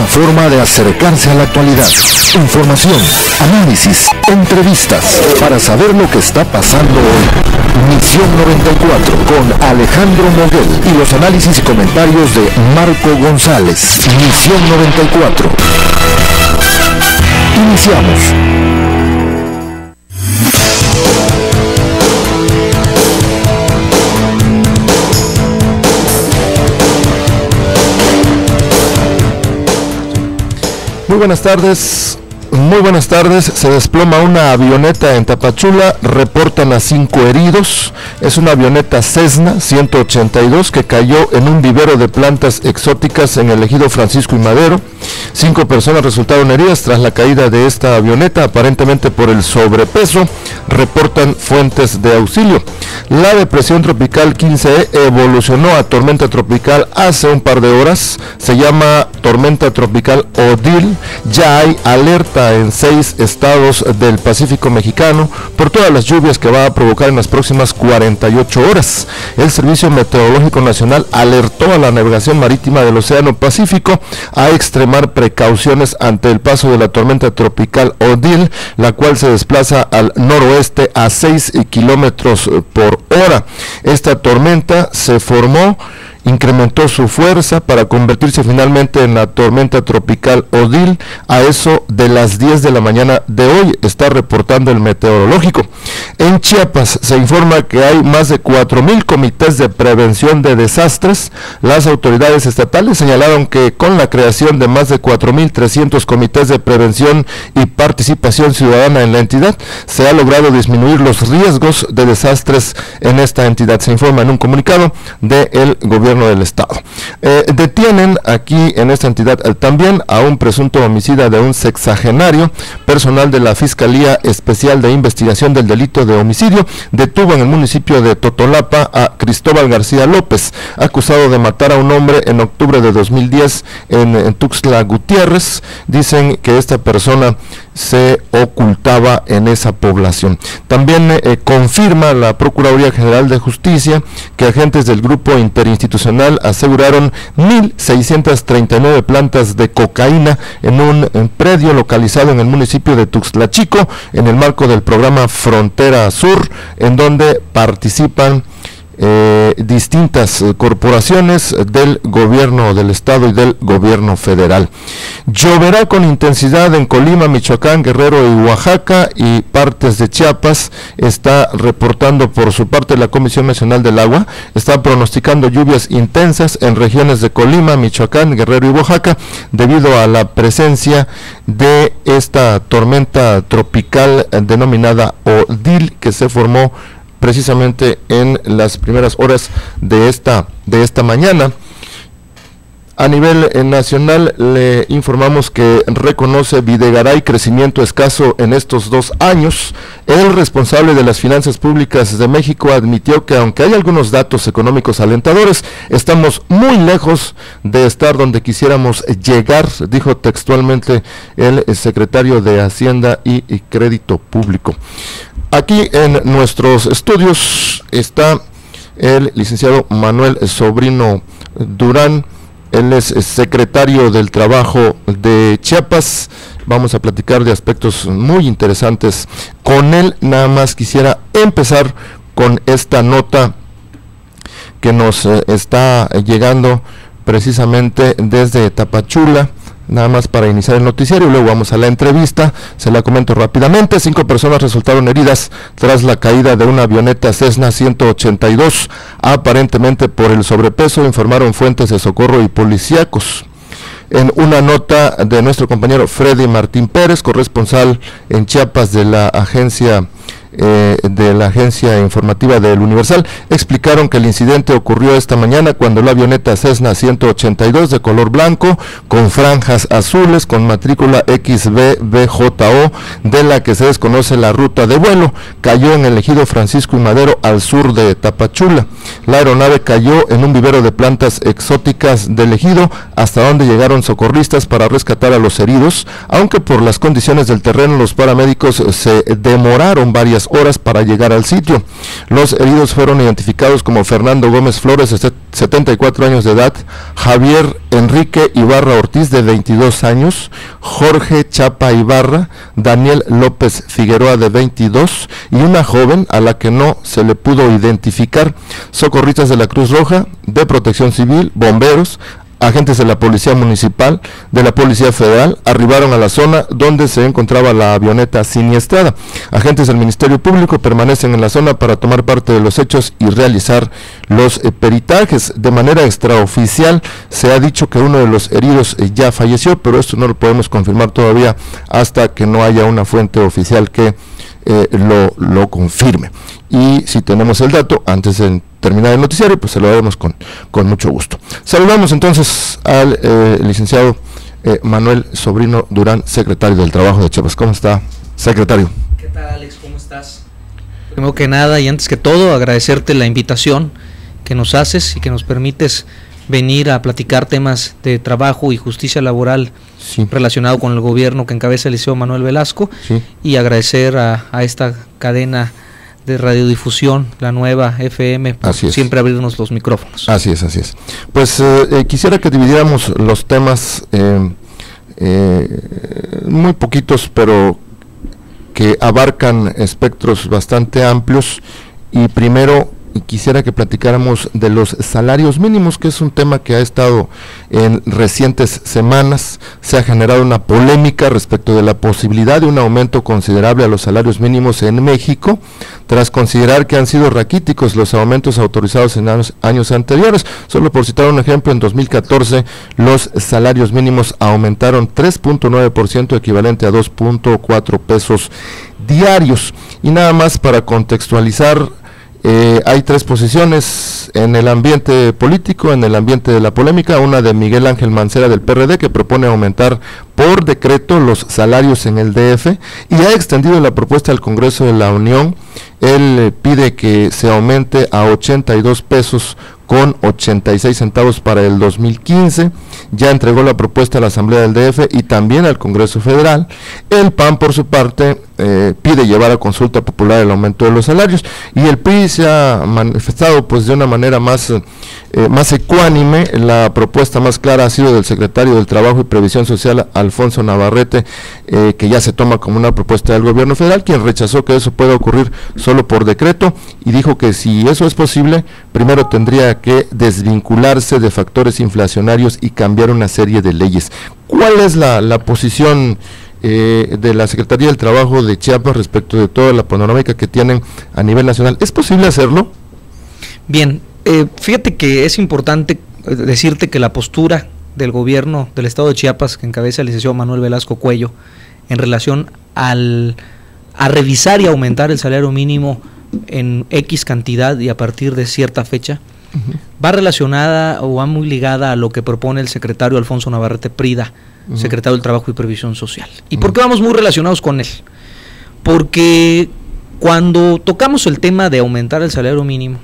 forma de acercarse a la actualidad. Información, análisis, entrevistas, para saber lo que está pasando hoy. Misión 94 con Alejandro Moguel y los análisis y comentarios de Marco González. Misión 94. Iniciamos. Muy buenas tardes. Se desploma una avioneta en Tapachula, reportan a 5 heridos. Es una avioneta Cessna 182 que cayó en un vivero de plantas exóticas en el ejido Francisco y Madero. 5 personas resultaron heridas tras la caída de esta avioneta, aparentemente por el sobrepeso, reportan fuentes de auxilio. La depresión tropical 15E evolucionó a tormenta tropical hace un par de horas. Se llama tormenta tropical Odile. Ya hay alerta en 6 estados del Pacífico mexicano por todas las lluvias que va a provocar en las próximas 48 horas. El Servicio Meteorológico Nacional alertó a la navegación marítima del Océano Pacífico a extremar precauciones ante el paso de la tormenta tropical Odile, la cual se desplaza al noroeste a 6 kilómetros por hora. Esta tormenta se formó, incrementó su fuerza para convertirse finalmente en la tormenta tropical Odile a eso de las 10 de la mañana de hoy, está reportando el meteorológico. En Chiapas se informa que hay más de 4,000 comités de prevención de desastres. Las autoridades estatales señalaron que con la creación de más de 4,300 comités de prevención y participación ciudadana en la entidad, se ha logrado disminuir los riesgos de desastres en esta entidad. Se informa en un comunicado del gobierno del estado. Detienen aquí en esta entidad también a un presunto homicida de un sexagenario. Personal de la Fiscalía Especial de Investigación del Delito de Homicidio detuvo en el municipio de Totolapa a Cristóbal García López, acusado de matar a un hombre en octubre de 2010 en Tuxtla Gutiérrez. Dicen que esta persona se ocultaba en esa población. También confirma la Procuraduría General de Justicia que agentes del Grupo Interinstitucional aseguraron 1,639 plantas de cocaína en un predio localizado en el municipio de Tuxtla Chico, en el marco del programa Frontera Sur, en donde participan distintas corporaciones del gobierno del estado y del gobierno federal. Lloverá con intensidad en Colima, Michoacán, Guerrero y Oaxaca y partes de Chiapas. Está reportando por su parte la Comisión Nacional del Agua. Está pronosticando lluvias intensas en regiones de Colima, Michoacán, Guerrero y Oaxaca debido a la presencia de esta tormenta tropical denominada Odile, que se formó precisamente en las primeras horas de esta mañana. A nivel nacional le informamos que reconoce Videgaray crecimiento escaso en estos 2 años. El responsable de las finanzas públicas de México admitió que aunque hay algunos datos económicos alentadores, estamos muy lejos de estar donde quisiéramos llegar, dijo textualmente el secretario de Hacienda y Crédito Público. Aquí en nuestros estudios está el licenciado Manuel Sobrino Durán. Él es secretario del Trabajo de Chiapas. Vamos a platicar de aspectos muy interesantes con él. Nada más quisiera empezar con esta nota que nos está llegando precisamente desde Tapachula. Nada más para iniciar el noticiario, luego vamos a la entrevista. Se la comento rápidamente. 5 personas resultaron heridas tras la caída de una avioneta Cessna 182, aparentemente por el sobrepeso, informaron fuentes de socorro y policíacos. En una nota de nuestro compañero Freddy Martín Pérez, corresponsal en Chiapas de la agencia informativa del Universal, explicaron que el incidente ocurrió esta mañana cuando la avioneta Cessna 182 de color blanco con franjas azules con matrícula XBBJO, de la que se desconoce la ruta de vuelo, cayó en el ejido Francisco y Madero al sur de Tapachula. La aeronave cayó en un vivero de plantas exóticas del ejido, hasta donde llegaron socorristas para rescatar a los heridos, aunque por las condiciones del terreno los paramédicos se demoraron varias varias horas para llegar al sitio. Los heridos fueron identificados como Fernando Gómez Flores, de 74 años de edad, Javier Enrique Ibarra Ortiz, de 22 años, Jorge Chapa Ibarra, Daniel López Figueroa, de 22, y una joven a la que no se le pudo identificar. Socorristas de la Cruz Roja, de Protección Civil, bomberos, agentes de la Policía Municipal, de la Policía Federal, arribaron a la zona donde se encontraba la avioneta siniestrada. Agentes del Ministerio Público permanecen en la zona para tomar parte de los hechos y realizar los peritajes. De manera extraoficial se ha dicho que uno de los heridos ya falleció, pero esto no lo podemos confirmar todavía hasta que no haya una fuente oficial que lo confirme. Y si tenemos el dato, antes de terminar el noticiario, pues se lo haremos con mucho gusto. Saludamos entonces al licenciado Manuel Sobrino Durán, secretario del Trabajo de Chiapas. ¿Cómo está, secretario? ¿Qué tal, Alex? ¿Cómo estás? Primero que nada y antes que todo, agradecerte la invitación que nos haces y que nos permites venir a platicar temas de trabajo y justicia laboral, sí, relacionado con el gobierno que encabeza el licenciado Manuel Velasco, sí, y agradecer a esta cadena de radiodifusión, la nueva FM, por siempre abrirnos los micrófonos. Así es. Pues quisiera que dividiéramos los temas, muy poquitos, pero que abarcan espectros bastante amplios. Y primero quisiera que platicáramos de los salarios mínimos, que es un tema que ha estado en recientes semanas. Se ha generado una polémica respecto de la posibilidad de un aumento considerable a los salarios mínimos en México, tras considerar que han sido raquíticos los aumentos autorizados en años anteriores. Solo por citar un ejemplo, en 2014 los salarios mínimos aumentaron 3.9%, equivalente a 2.4 pesos diarios. Y nada más para contextualizar, hay tres posiciones en el ambiente político, en el ambiente de la polémica. Una de Miguel Ángel Mancera, del PRD, que propone aumentar por decreto los salarios en el DF, y ha extendido la propuesta al Congreso de la Unión. Él pide que se aumente a 82 pesos con 86 centavos para el 2015, ya entregó la propuesta a la Asamblea del DF y también al Congreso Federal. El PAN, por su parte, pide llevar a consulta popular el aumento de los salarios, y el PRI se ha manifestado pues de una manera más ecuánime. La propuesta más clara ha sido del secretario del Trabajo y Previsión Social, Alfonso Navarrete, que ya se toma como una propuesta del gobierno federal, quien rechazó que eso pueda ocurrir solo por decreto, y dijo que si eso es posible, primero tendría que desvincularse de factores inflacionarios y cambiar una serie de leyes. ¿Cuál es la posición de la Secretaría del Trabajo de Chiapas respecto de toda la panorámica que tienen a nivel nacional? ¿Es posible hacerlo? Bien, fíjate que es importante decirte que la postura del gobierno del estado de Chiapas, que encabeza el licenciado Manuel Velasco Cuello, en relación a revisar y aumentar el salario mínimo en X cantidad y a partir de cierta fecha, va relacionada o va muy ligada a lo que propone el secretario Alfonso Navarrete Prida, secretario del Trabajo y Previsión Social. ¿Y por qué vamos muy relacionados con él? Porque cuando tocamos el tema de aumentar el salario mínimo,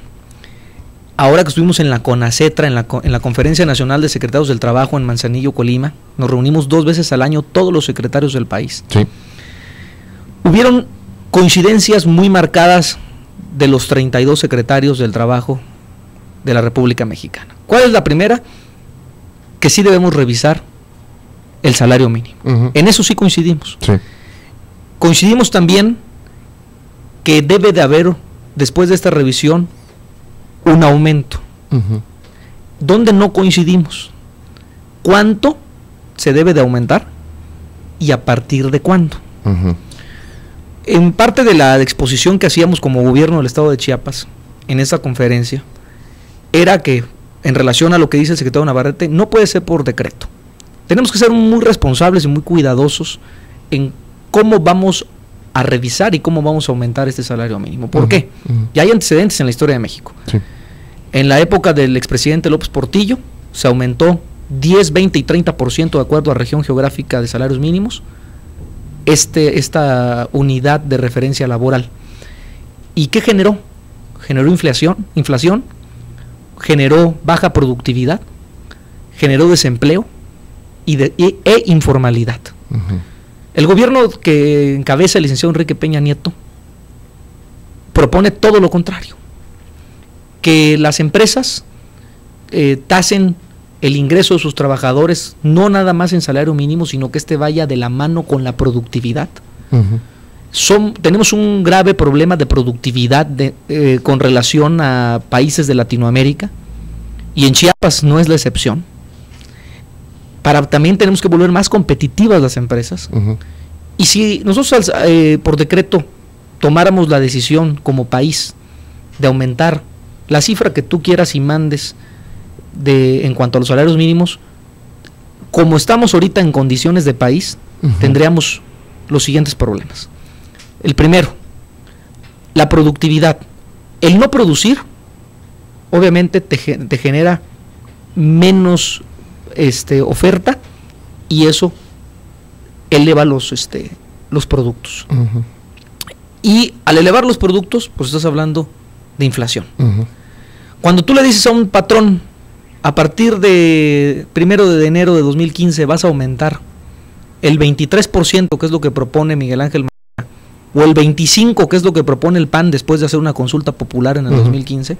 ahora que estuvimos en la CONACETRA, en la Conferencia Nacional de Secretarios del Trabajo en Manzanillo, Colima, nos reunimos 2 veces al año todos los secretarios del país. Sí. Hubieron coincidencias muy marcadas de los 32 secretarios del Trabajo de la República Mexicana. ¿Cuál es la primera? Que sí debemos revisar el salario mínimo. En eso sí coincidimos. Sí. Coincidimos también que debe de haber, después de esta revisión, un aumento. ¿Dónde no coincidimos? ¿Cuánto se debe de aumentar y a partir de cuándo? En parte de la exposición que hacíamos como gobierno del estado de Chiapas en esa conferencia era que, en relación a lo que dice el secretario Navarrete, no puede ser por decreto. Tenemos que ser muy responsables y muy cuidadosos en cómo vamos a revisar y cómo vamos a aumentar este salario mínimo. ¿Por qué? Ya hay antecedentes en la historia de México. Sí. En la época del expresidente López Portillo se aumentó 10, 20 y 30% de acuerdo a región geográfica de salarios mínimos esta unidad de referencia laboral. ¿Y qué generó? Generó inflación, generó baja productividad, generó desempleo e informalidad. El gobierno que encabeza el licenciado Enrique Peña Nieto propone todo lo contrario, que las empresas tasen el ingreso de sus trabajadores no nada más en salario mínimo, sino que este vaya de la mano con la productividad. Tenemos un grave problema de productividad con relación a países de Latinoamérica, y en Chiapas no es la excepción. También tenemos que volver más competitivas las empresas. Y si nosotros por decreto tomáramos la decisión como país de aumentar la cifra que tú quieras y mandes en cuanto a los salarios mínimos, como estamos ahorita en condiciones de país, tendríamos los siguientes problemas. El primero, la productividad. El no producir, obviamente te genera menos oferta, y eso eleva los productos. Y al elevar los productos, pues estás hablando de inflación. Cuando tú le dices a un patrón, a partir de 1 de enero de 2015 vas a aumentar el 23%, que es lo que propone Miguel Ángel Mancera, o el 25%, que es lo que propone el PAN después de hacer una consulta popular en el 2015,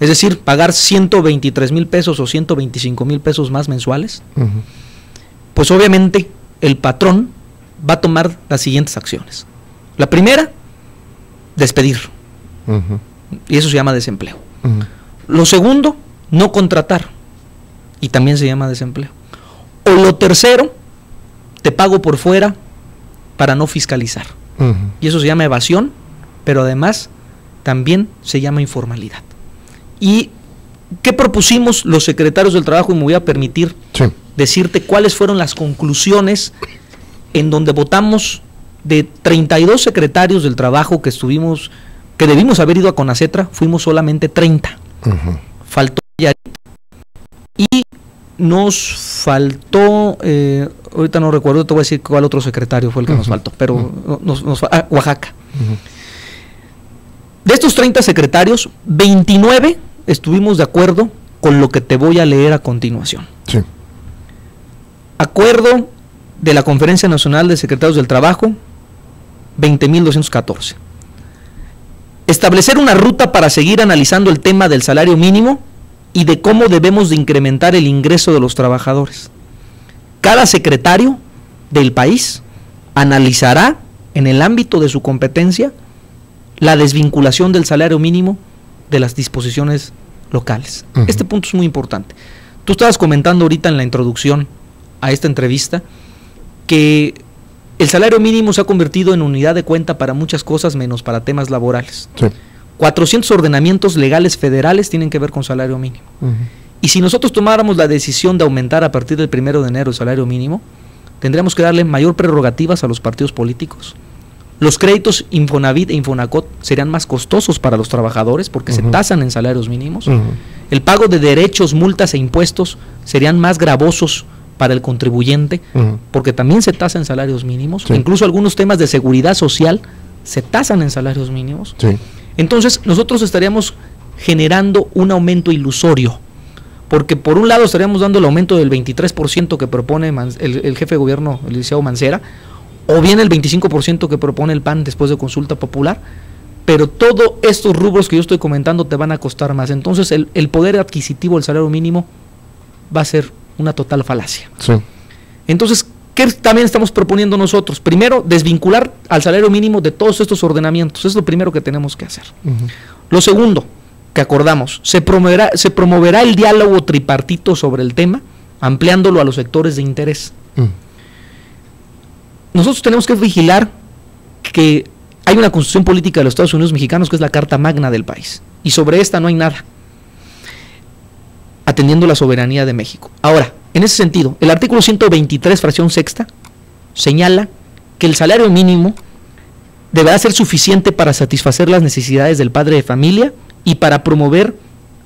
es decir, pagar 123,000 pesos o 125,000 pesos más mensuales, pues obviamente el patrón va a tomar las siguientes acciones. La primera, despedir. Y eso se llama desempleo. Lo segundo, no contratar. Y también se llama desempleo. O lo tercero, te pago por fuera para no fiscalizar. Y eso se llama evasión, pero además también se llama informalidad. ¿Y qué propusimos los secretarios del trabajo? Y me voy a permitir decirte cuáles fueron las conclusiones en donde votamos. De 32 secretarios del trabajo que debimos haber ido a Conacetra, fuimos solamente 30. Faltó y nos faltó, ahorita no recuerdo, te voy a decir cuál otro secretario fue el que nos faltó, pero Oaxaca. De estos 30 secretarios, 29 estuvimos de acuerdo con lo que te voy a leer a continuación. Acuerdo de la Conferencia Nacional de Secretarios del Trabajo, 20.214. Establecer una ruta para seguir analizando el tema del salario mínimo y de cómo debemos de incrementar el ingreso de los trabajadores. Cada secretario del país analizará en el ámbito de su competencia la desvinculación del salario mínimo de las disposiciones locales. Este punto es muy importante. Tú estabas comentando ahorita en la introducción a esta entrevista que el salario mínimo se ha convertido en unidad de cuenta para muchas cosas menos para temas laborales. 400 ordenamientos legales federales tienen que ver con salario mínimo. Y si nosotros tomáramos la decisión de aumentar a partir del 1 de enero el salario mínimo, tendríamos que darle mayor prerrogativas a los partidos políticos. Los créditos Infonavit e Infonacot serían más costosos para los trabajadores porque se tasan en salarios mínimos. El pago de derechos, multas e impuestos serían más gravosos para el contribuyente, porque también se tasa en salarios mínimos. Incluso algunos temas de seguridad social se tasan en salarios mínimos. Entonces nosotros estaríamos generando un aumento ilusorio, porque por un lado estaríamos dando el aumento del 23% que propone el jefe de gobierno, el licenciado Mancera, o bien el 25% que propone el PAN después de consulta popular, pero todos estos rubros que yo estoy comentando te van a costar más. Entonces el poder adquisitivo del salario mínimo va a ser una total falacia. Entonces, ¿qué también estamos proponiendo nosotros? Primero, desvincular al salario mínimo de todos estos ordenamientos. Eso es lo primero que tenemos que hacer. Lo segundo que acordamos, se promoverá el diálogo tripartito sobre el tema, ampliándolo a los sectores de interés. Nosotros tenemos que vigilar que hay una constitución política de los Estados Unidos mexicanos que es la Carta Magna del país, y sobre esta no hay nada, atendiendo la soberanía de México. Ahora, en ese sentido, el artículo 123, fracción sexta, señala que el salario mínimo deberá ser suficiente para satisfacer las necesidades del padre de familia y para promover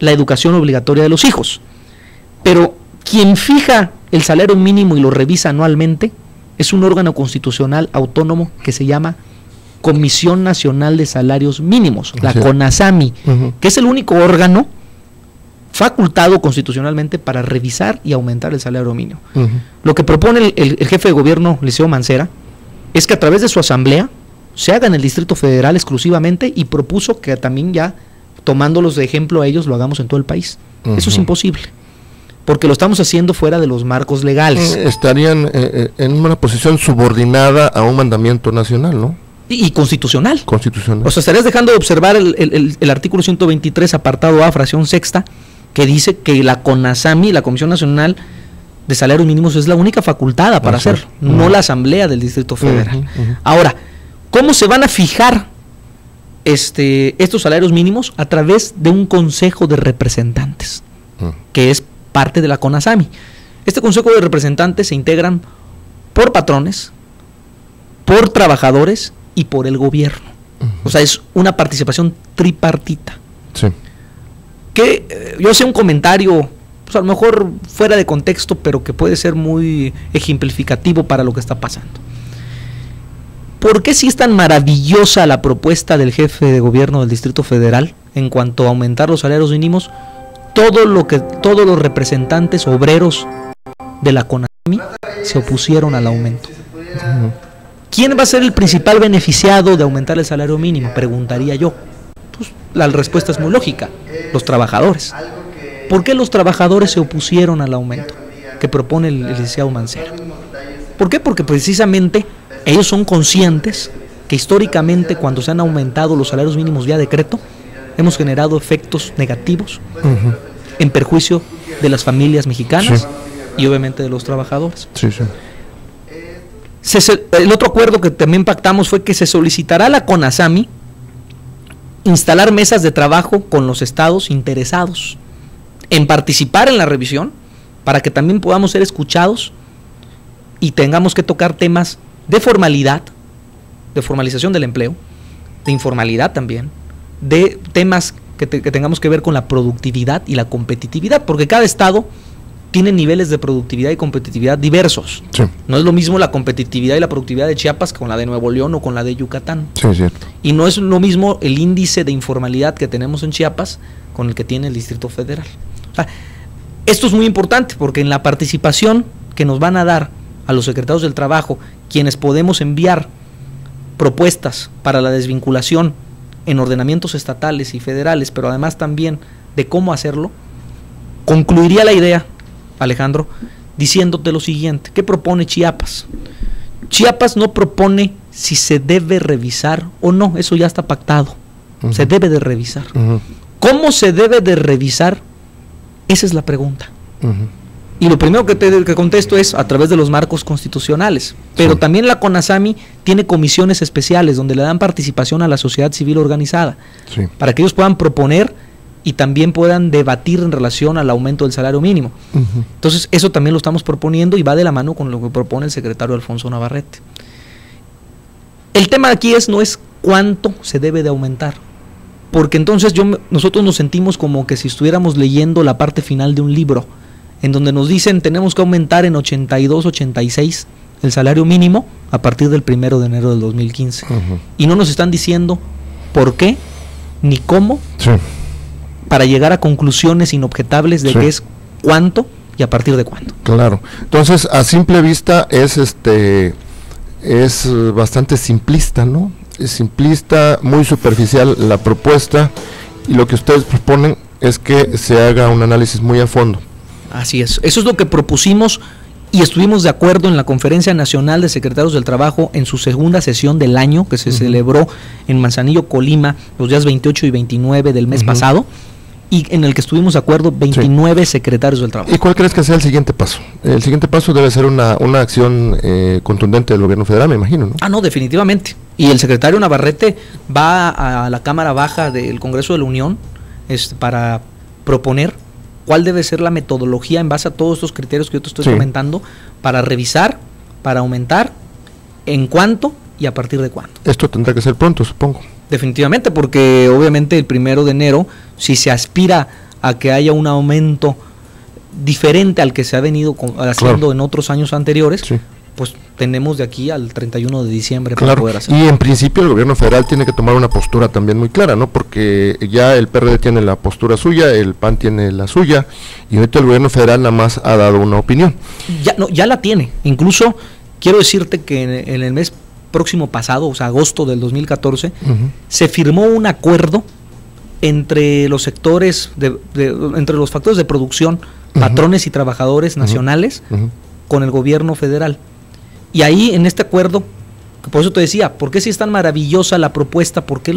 la educación obligatoria de los hijos. Pero quien fija el salario mínimo y lo revisa anualmente es un órgano constitucional autónomo que se llama Comisión Nacional de Salarios Mínimos, la CONASAMI, que es el único órgano facultado constitucionalmente para revisar y aumentar el salario mínimo. Lo que propone el jefe de gobierno, licenciado Mancera, es que a través de su asamblea se haga en el Distrito Federal exclusivamente, y propuso que también ya, tomándolos de ejemplo a ellos, lo hagamos en todo el país. Eso es imposible, porque lo estamos haciendo fuera de los marcos legales. Estarían en una posición subordinada a un mandamiento nacional, ¿no? Y constitucional. Constitucional. O sea, estarías dejando de observar el artículo 123, apartado A, fracción sexta, que dice que la CONASAMI, la Comisión Nacional de Salarios Mínimos, es la única facultada para hacerlo, no la Asamblea del Distrito Federal. Ahora, ¿cómo se van a fijar estos salarios mínimos? A través de un consejo de representantes, que es parte de la CONASAMI. Este consejo de representantes se integran por patrones, por trabajadores y por el gobierno. O sea, es una participación tripartita. Sí. Que yo sé un comentario, pues a lo mejor fuera de contexto, pero que puede ser muy ejemplificativo para lo que está pasando. ¿Por qué si es tan maravillosa la propuesta del jefe de gobierno del Distrito Federal en cuanto a aumentar los salarios mínimos, todos los representantes obreros de la CONASAMI se opusieron al aumento? ¿Quién va a ser el principal beneficiado de aumentar el salario mínimo? Preguntaría yo. Pues la respuesta es muy lógica: los trabajadores. ¿Por qué los trabajadores se opusieron al aumento que propone el licenciado Mancera? ¿Por qué? Porque precisamente ellos son conscientes que históricamente, cuando se han aumentado los salarios mínimos vía decreto, hemos generado efectos negativos en perjuicio de las familias mexicanas y obviamente de los trabajadores. El otro acuerdo que también pactamos fue que se solicitará a la CONASAMI instalar mesas de trabajo con los estados interesados en participar en la revisión, para que también podamos ser escuchados y tengamos que tocar temas de formalidad, de formalización del empleo, de informalidad también, de temas que tengamos que ver con la productividad y la competitividad, porque cada estado tiene niveles de productividad y competitividad diversos. No es lo mismo la competitividad y la productividad de Chiapas con la de Nuevo León o con la de Yucatán. Cierto. Y no es lo mismo el índice de informalidad que tenemos en Chiapas con el que tiene el Distrito Federal. O sea, esto es muy importante, porque en la participación que nos van a dar a los secretarios del trabajo, quienes podemos enviar propuestas para la desvinculación en ordenamientos estatales y federales, pero además también de cómo hacerlo, concluiría la idea, Alejandro, diciéndote lo siguiente: ¿qué propone Chiapas? Chiapas no propone si se debe revisar o no, eso ya está pactado. Se debe de revisar. ¿Cómo se debe de revisar? Esa es la pregunta. Y lo primero que contesto es a través de los marcos constitucionales. Pero también la CONASAMI tiene comisiones especiales donde le dan participación a la sociedad civil organizada, para que ellos puedan proponer y también puedan debatir en relación al aumento del salario mínimo. Entonces, eso también lo estamos proponiendo y va de la mano con lo que propone el secretario Alfonso Navarrete. El tema aquí no es cuánto se debe de aumentar, porque entonces nosotros nos sentimos como que si estuviéramos leyendo la parte final de un libro, en donde nos dicen tenemos que aumentar en 82, 86 el salario mínimo a partir del 1 de enero del 2015. Y no nos están diciendo por qué ni cómo, para llegar a conclusiones inobjetables de qué es cuánto y a partir de cuándo. Claro. Entonces, a simple vista es bastante simplista, ¿no? Es simplista, muy superficial la propuesta, y lo que ustedes proponen es que se haga un análisis muy a fondo. Así es. Eso es lo que propusimos y estuvimos de acuerdo en la Conferencia Nacional de Secretarios del Trabajo en su segunda sesión del año, que se celebró en Manzanillo, Colima, los días 28 y 29 del mes pasado, y en el que estuvimos de acuerdo 29 secretarios del trabajo. ¿Y cuál crees que sea el siguiente paso? El siguiente paso debe ser una acción contundente del gobierno federal, me imagino, ¿no? No, definitivamente. Y el secretario Navarrete va a la Cámara Baja del Congreso de la Unión para proponer cuál debe ser la metodología en base a todos estos criterios que yo te estoy comentando, para revisar, para aumentar, en cuánto y a partir de cuándo. Esto tendrá que ser pronto, supongo. Definitivamente, porque obviamente el 1 de enero, si se aspira a que haya un aumento diferente al que se ha venido haciendo en otros años anteriores, pues tenemos de aquí al 31 de diciembre para poder hacerlo. Y en principio el gobierno federal tiene que tomar una postura también muy clara, ¿no? Porque ya el PRD tiene la postura suya, el PAN tiene la suya, y ahorita el gobierno federal nada más ha dado una opinión. Ya la tiene. Incluso quiero decirte que en el mes próximo pasado, o sea, agosto del 2014, se firmó un acuerdo entre los sectores, entre los factores de producción, patrones y trabajadores nacionales, con el gobierno federal. Y ahí, en este acuerdo, por eso te decía, ¿por qué si es tan maravillosa la propuesta? ¿Por qué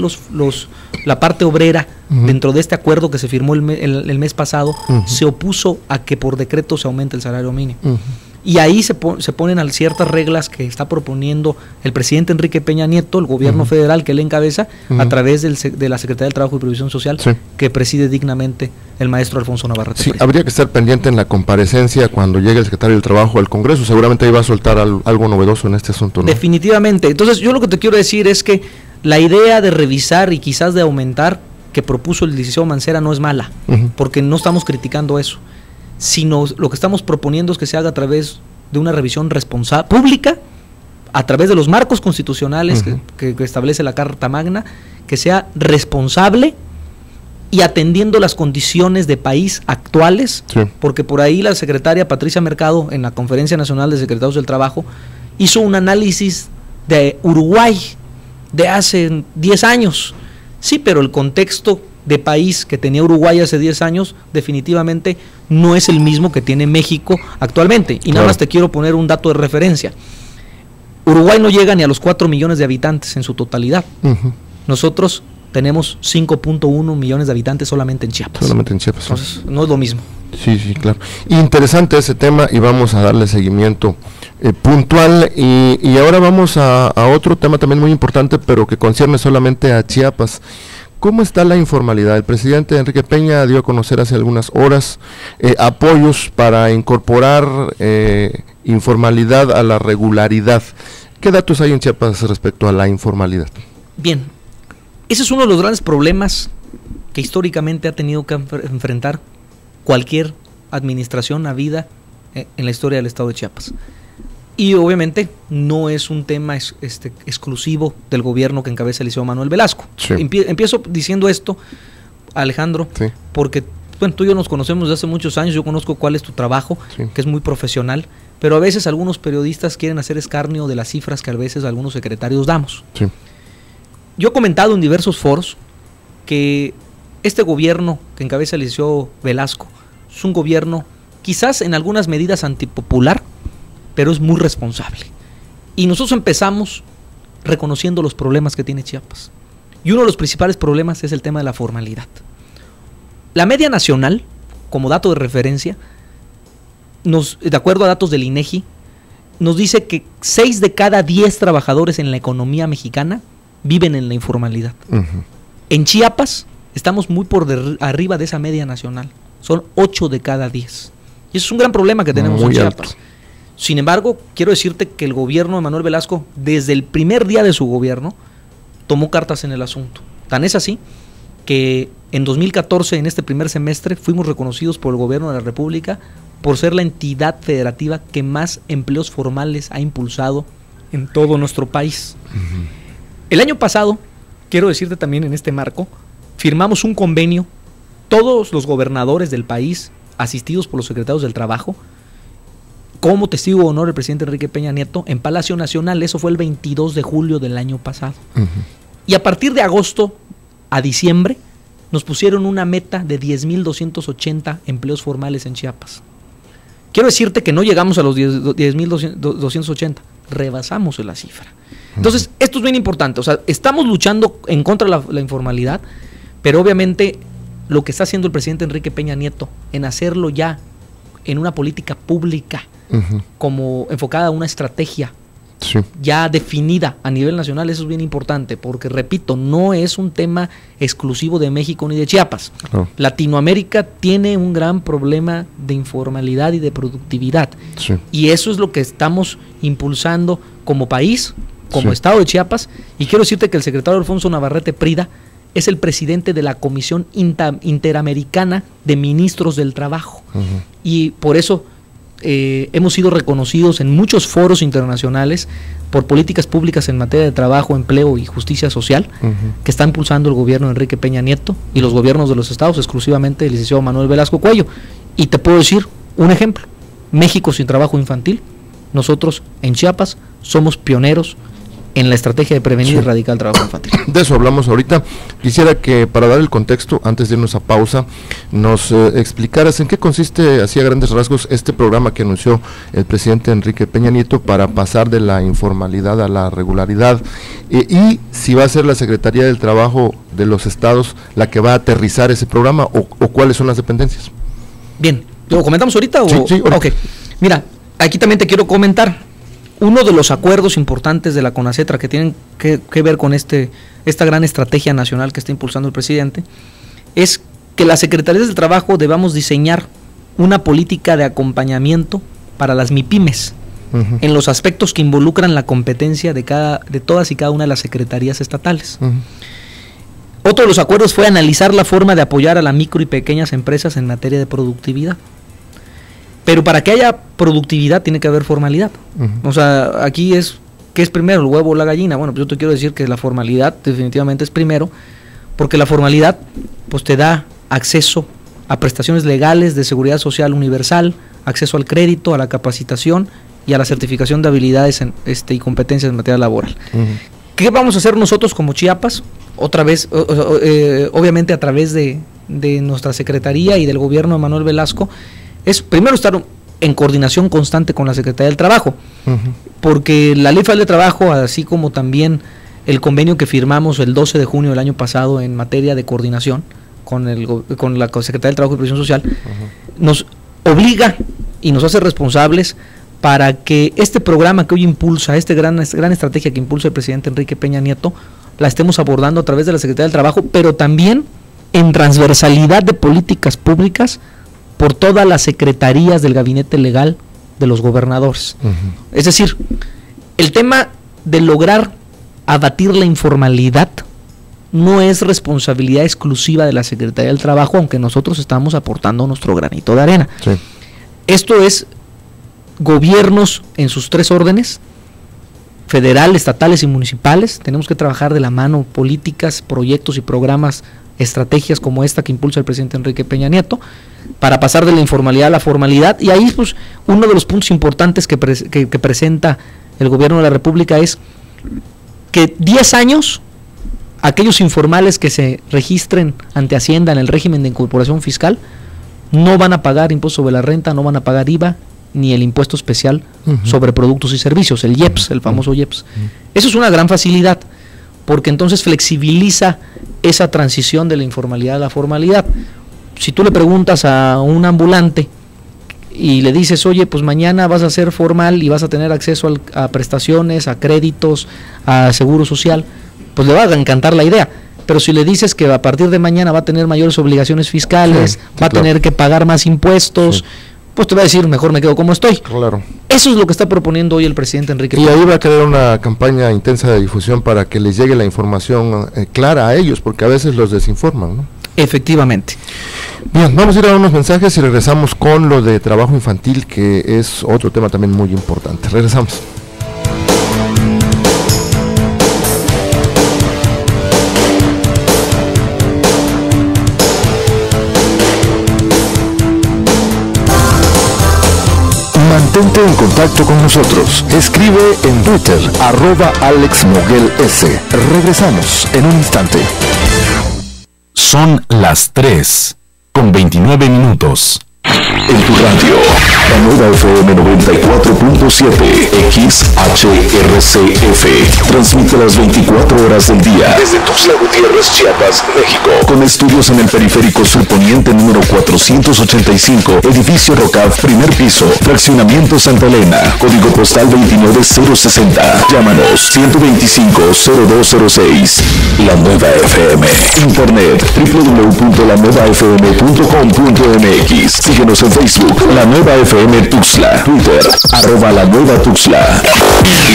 la parte obrera, dentro de este acuerdo que se firmó el mes pasado, se opuso a que por decreto se aumente el salario mínimo? Y ahí se ponen ciertas reglas que está proponiendo el presidente Enrique Peña Nieto, el gobierno federal que él encabeza, a través de la Secretaría del Trabajo y Previsión Social, que preside dignamente el maestro Alfonso Navarrete. Sí, habría que estar pendiente en la comparecencia cuando llegue el secretario del Trabajo al Congreso. Seguramente ahí va a soltar algo novedoso en este asunto, ¿no? Definitivamente. Entonces, yo lo que te quiero decir es que la idea de revisar y quizás de aumentar que propuso el licenciado Mancera no es mala, porque no estamos criticando eso, sino lo que estamos proponiendo es que se haga a través de una revisión responsable, pública, a través de los marcos constitucionales que establece la Carta Magna, que sea responsable y atendiendo las condiciones de país actuales, porque por ahí la secretaria Patricia Mercado, en la Conferencia Nacional de Secretarios del Trabajo, hizo un análisis de Uruguay de hace 10 años. Sí, pero el contexto de país que tenía Uruguay hace 10 años definitivamente no es el mismo que tiene México actualmente. Y nada más te quiero poner un dato de referencia. Uruguay no llega ni a los 4 millones de habitantes en su totalidad. Nosotros tenemos 5.1 millones de habitantes solamente en Chiapas. Solamente en Chiapas. Entonces, no es lo mismo. Sí, claro. Interesante ese tema y vamos a darle seguimiento puntual. Y ahora vamos a otro tema también muy importante, pero que concierne solamente a Chiapas. ¿Cómo está la informalidad? El presidente Enrique Peña dio a conocer hace algunas horas apoyos para incorporar informalidad a la regularidad. ¿Qué datos hay en Chiapas respecto a la informalidad? Bien, ese es uno de los grandes problemas que históricamente ha tenido que enfrentar cualquier administración habida en la historia del estado de Chiapas. Y obviamente no es un tema exclusivo del gobierno que encabeza el licenciado Manuel Velasco. Empiezo diciendo esto, Alejandro, porque bueno, tú y yo nos conocemos desde hace muchos años, yo conozco cuál es tu trabajo, que es muy profesional, pero a veces algunos periodistas quieren hacer escarnio de las cifras que a veces algunos secretarios damos. Yo he comentado en diversos foros que este gobierno que encabeza el licenciado Velasco es un gobierno quizás en algunas medidas antipopular, pero es muy responsable. Y nosotros empezamos reconociendo los problemas que tiene Chiapas. Y uno de los principales problemas es el tema de la formalidad. La media nacional, como dato de referencia, de acuerdo a datos del INEGI, nos dice que 6 de cada 10 trabajadores en la economía mexicana viven en la informalidad. En Chiapas estamos muy por arriba de esa media nacional. Son 8 de cada 10. Y eso es un gran problema que tenemos en Chiapas. Alto. Sin embargo, quiero decirte que el gobierno de Manuel Velasco, desde el primer día de su gobierno, tomó cartas en el asunto. Tan es así que en 2014, en este primer semestre, fuimos reconocidos por el gobierno de la República por ser la entidad federativa que más empleos formales ha impulsado en todo nuestro país. El año pasado, quiero decirte también en este marco, firmamos un convenio, todos los gobernadores del país, asistidos por los secretarios del Trabajo, como testigo de honor el presidente Enrique Peña Nieto en Palacio Nacional. Eso fue el 22 de julio del año pasado. Y a partir de agosto a diciembre nos pusieron una meta de 10.280 empleos formales en Chiapas. Quiero decirte que no llegamos a los 10.280, rebasamos la cifra. Entonces, esto es bien importante. O sea, estamos luchando en contra de la informalidad, pero obviamente lo que está haciendo el presidente Enrique Peña Nieto en hacerlo ya en una política pública, como enfocada a una estrategia ya definida a nivel nacional, eso es bien importante, porque repito, no es un tema exclusivo de México ni de Chiapas. Latinoamérica tiene un gran problema de informalidad y de productividad, y eso es lo que estamos impulsando como país, como estado de Chiapas. Y quiero decirte que el secretario Alfonso Navarrete Prida es el presidente de la Comisión Interamericana de Ministros del Trabajo, y por eso hemos sido reconocidos en muchos foros internacionales por políticas públicas en materia de trabajo, empleo y justicia social que está impulsando el gobierno de Enrique Peña Nieto y los gobiernos de los estados, exclusivamente el licenciado Manuel Velasco Cuello. Y te puedo decir un ejemplo: México sin trabajo infantil. Nosotros en Chiapas somos pioneros en la estrategia de prevenir y erradicar el trabajo infantil. De eso hablamos ahorita. Quisiera que, para dar el contexto, antes de irnos a pausa, nos explicaras en qué consiste, así a grandes rasgos, este programa que anunció el presidente Enrique Peña Nieto para pasar de la informalidad a la regularidad, y si va a ser la Secretaría del Trabajo de los estados la que va a aterrizar ese programa, o cuáles son las dependencias. Bien, ¿lo comentamos ahorita? Sí, ahorita. Ok, mira, aquí también te quiero comentar. Uno de los acuerdos importantes de la CONACETRA que tienen que ver con esta gran estrategia nacional que está impulsando el presidente es que las secretarías del trabajo debamos diseñar una política de acompañamiento para las MIPYMES en los aspectos que involucran la competencia de todas y cada una de las secretarías estatales. Otro de los acuerdos fue analizar la forma de apoyar a las micro y pequeñas empresas en materia de productividad. Pero para que haya productividad tiene que haber formalidad. O sea, aquí ¿qué es primero, el huevo o la gallina? Bueno, pues yo te quiero decir que la formalidad definitivamente es primero, porque la formalidad pues te da acceso a prestaciones legales de seguridad social universal, acceso al crédito, a la capacitación y a la certificación de habilidades y competencias en materia laboral. ¿Qué vamos a hacer nosotros como Chiapas? Otra vez, obviamente a través de nuestra Secretaría y del gobierno de Manuel Velasco, es primero estar en coordinación constante con la Secretaría del Trabajo, porque la Ley Federal de Trabajo, así como también el convenio que firmamos el 12 de junio del año pasado en materia de coordinación con la Secretaría del Trabajo y Previsión Social, nos obliga y nos hace responsables para que este programa que hoy impulsa, esta gran estrategia que impulsa el presidente Enrique Peña Nieto, la estemos abordando a través de la Secretaría del Trabajo, pero también en transversalidad de políticas públicas por todas las secretarías del gabinete legal de los gobernadores. Es decir, el tema de lograr abatir la informalidad no es responsabilidad exclusiva de la Secretaría del Trabajo, aunque nosotros estamos aportando nuestro granito de arena. Sí. Esto es gobiernos en sus tres órdenes, federal, estatales y municipales. Tenemos que trabajar de la mano políticas, proyectos y programas, estrategias como esta que impulsa el presidente Enrique Peña Nieto, para pasar de la informalidad a la formalidad. Y ahí pues uno de los puntos importantes que presenta el gobierno de la República es que 10 años aquellos informales que se registren ante Hacienda en el régimen de incorporación fiscal no van a pagar impuesto sobre la renta, no van a pagar IVA ni el impuesto especial sobre productos y servicios, el IEPS, el famoso IEPS. Eso es una gran facilidad, porque entonces flexibiliza esa transición de la informalidad a la formalidad. Si tú le preguntas a un ambulante y le dices, oye, pues mañana vas a ser formal y vas a tener acceso a prestaciones, a créditos, a seguro social, pues le va a encantar la idea. Pero si le dices que a partir de mañana va a tener mayores obligaciones fiscales, va a tener que pagar más impuestos, pues te va a decir, mejor me quedo como estoy. Claro. Eso es lo que está proponiendo hoy el presidente Enrique Peña. Y ahí va a crear una campaña intensa de difusión para que les llegue la información clara a ellos, porque a veces los desinforman, ¿no? Efectivamente. Bien, vamos a ir a unos mensajes y regresamos con lo de trabajo infantil, que es otro tema también muy importante. Regresamos. Mantente en contacto con nosotros. Escribe en Twitter, @AlexMoguelS. Regresamos en un instante. Son las 3:29. En tu radio, la nueva FM 94.7 XHRCF. Transmite las 24 horas del día desde Tuxtla Gutiérrez, Chiapas, México. Con estudios en el periférico surponiente número 485, edificio Rocaf, primer piso, fraccionamiento Santa Elena, código postal 29060. Llámanos 125-0206. La Nueva FM. Internet www.lanuevafm.com.mx. Síguenos en Facebook, La Nueva FM Tuxtla. Twitter, @La Nueva Tuxtla.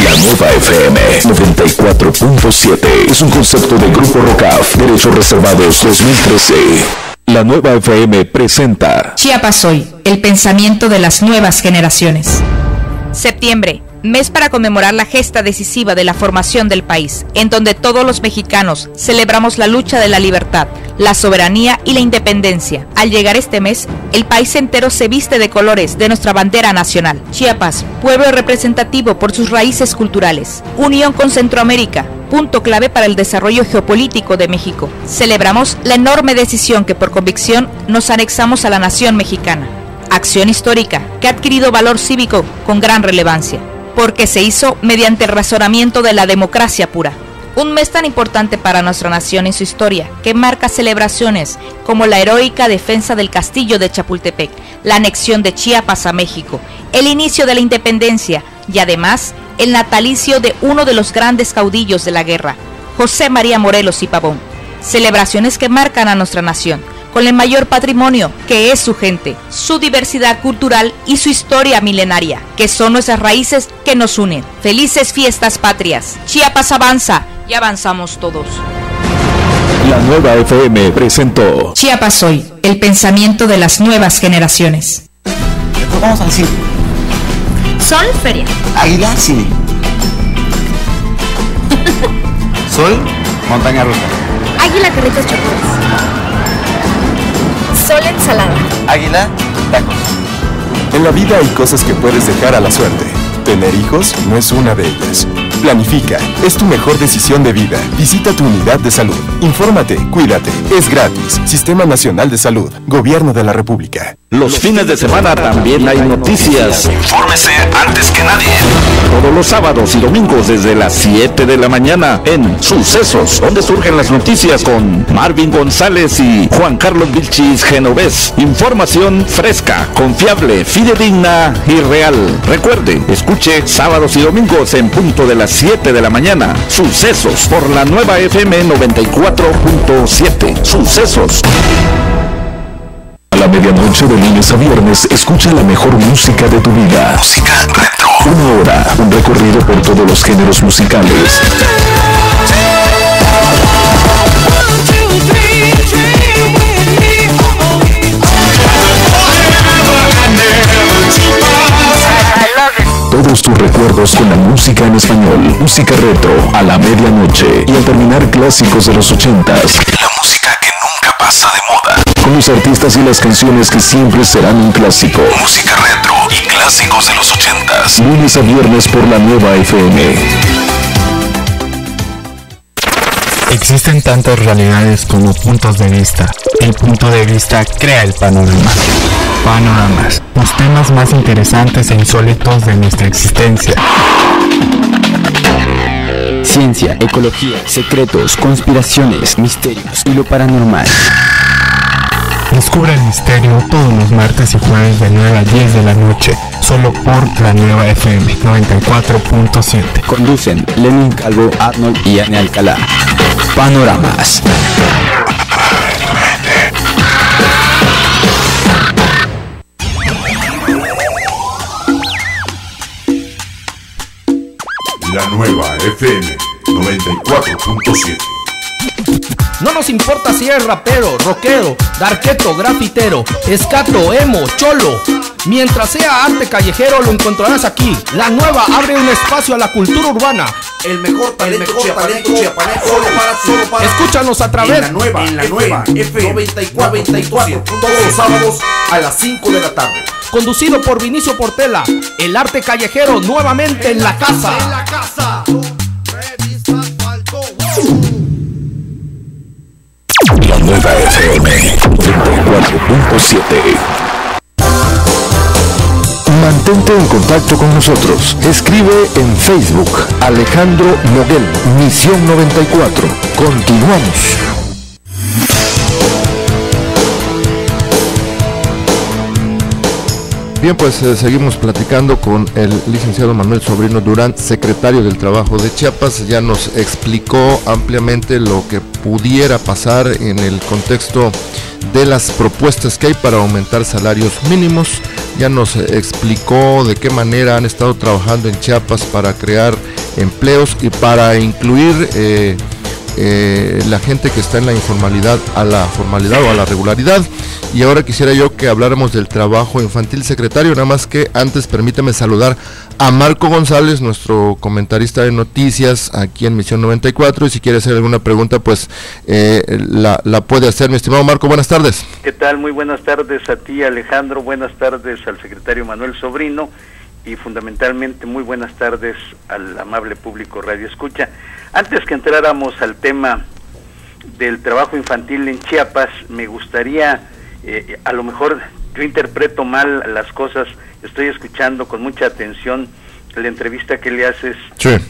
La Nueva FM 94.7 es un concepto de Grupo Rocaf, Derechos Reservados 2013. La Nueva FM presenta Chiapas Hoy, el pensamiento de las nuevas generaciones. Septiembre, mes para conmemorar la gesta decisiva de la formación del país, en donde todos los mexicanos celebramos la lucha de la libertad, la soberanía y la independencia. Al llegar este mes, el país entero se viste de colores de nuestra bandera nacional. Chiapas, pueblo representativo por sus raíces culturales, unión con Centroamérica, punto clave para el desarrollo geopolítico de México. Celebramos la enorme decisión que por convicción nos anexamos a la nación mexicana. Acción histórica que ha adquirido valor cívico con gran relevancia, porque se hizo mediante el razonamiento de la democracia pura. Un mes tan importante para nuestra nación en su historia, que marca celebraciones como la heroica defensa del castillo de Chapultepec, la anexión de Chiapas a México, el inicio de la independencia y además el natalicio de uno de los grandes caudillos de la guerra, José María Morelos y Pavón. Celebraciones que marcan a nuestra nación, con el mayor patrimonio que es su gente, su diversidad cultural y su historia milenaria, que son nuestras raíces que nos unen. Felices fiestas patrias. Chiapas avanza y avanzamos todos. La Nueva FM presentó Chiapas hoy, el pensamiento de las nuevas generaciones. Vamos al cine. Sol, feria. Águila, cine. Sol, montaña rusa. Águila, carritos chocolate. Sol, ensalada. Águila, tacos. En la vida hay cosas que puedes dejar a la suerte. Tener hijos no es una de ellas. Planifica, es tu mejor decisión de vida. Visita tu unidad de salud. Infórmate, cuídate, es gratis. Sistema Nacional de Salud, Gobierno de la República. Los fines de semana también hay noticias. Infórmese antes que nadie. Todos los sábados y domingos desde las 7 de la mañana en Sucesos, donde surgen las noticias con Marvin González y Juan Carlos Vilchis Genovés. Información fresca, confiable, fidedigna y real. Recuerde, escuche sábados y domingos en punto de las 7 de la mañana. Sucesos por la Nueva FM 94.7. Sucesos. A la medianoche de lunes a viernes, escucha la mejor música de tu vida. Música retro. Una hora, un recorrido por todos los géneros musicales. Todos tus recuerdos con la música en español. Música retro a la medianoche. Y al terminar, clásicos de los 80s. La música que nunca pasa de moda. Con los artistas y las canciones que siempre serán un clásico. Música retro y clásicos de los 80s. Lunes a viernes por la Nueva FM. Existen tantas realidades como puntos de vista. El punto de vista crea el panorama. Panoramas, los temas más interesantes e insólitos de nuestra existencia. Ciencia, ecología, secretos, conspiraciones, misterios y lo paranormal. Descubre el misterio todos los martes y jueves de 9 a 10 de la noche, solo por la Nueva FM 94.7. Conducen Lenin Calvo, Arnold y Anne Alcalá. Panoramas. La Nueva FM 94.7. No nos importa si eres rapero, rockero, darketo, grafitero, escato, emo, cholo. Mientras sea arte callejero lo encontrarás aquí. La Nueva abre un espacio a la cultura urbana. El mejor talento chiapaneco solo para ti. Escúchanos a través en la nueva FM 94.7 todos los sábados a las 5 de la tarde. Conducido por Vinicio Portela. El arte callejero nuevamente en la casa. La Nueva FM 94.7. Mantente en contacto con nosotros. Escribe en Facebook Alejandro Noguel, Misión 94. Continuamos. Bien, pues seguimos platicando con el licenciado Manuel Sobrino Durán, secretario del Trabajo de Chiapas. Ya nos explicó ampliamente lo que pudiera pasar en el contexto de las propuestas que hay para aumentar salarios mínimos. Ya nos explicó de qué manera han estado trabajando en Chiapas para crear empleos y para incluir la gente que está en la informalidad a la formalidad o a la regularidad. Y ahora quisiera yo que habláramos del trabajo infantil, secretario, nada más que antes permítame saludar a Marco González, nuestro comentarista de noticias aquí en Misión 94, y si quiere hacer alguna pregunta, pues la puede hacer. Mi estimado Marco, buenas tardes. ¿Qué tal? Muy buenas tardes a ti, Alejandro, buenas tardes al secretario Manuel Sobrino, y fundamentalmente muy buenas tardes al amable público Radio Escucha. Antes que entráramos al tema del trabajo infantil en Chiapas, me gustaría, a lo mejor yo interpreto mal las cosas, estoy escuchando con mucha atención la entrevista que le haces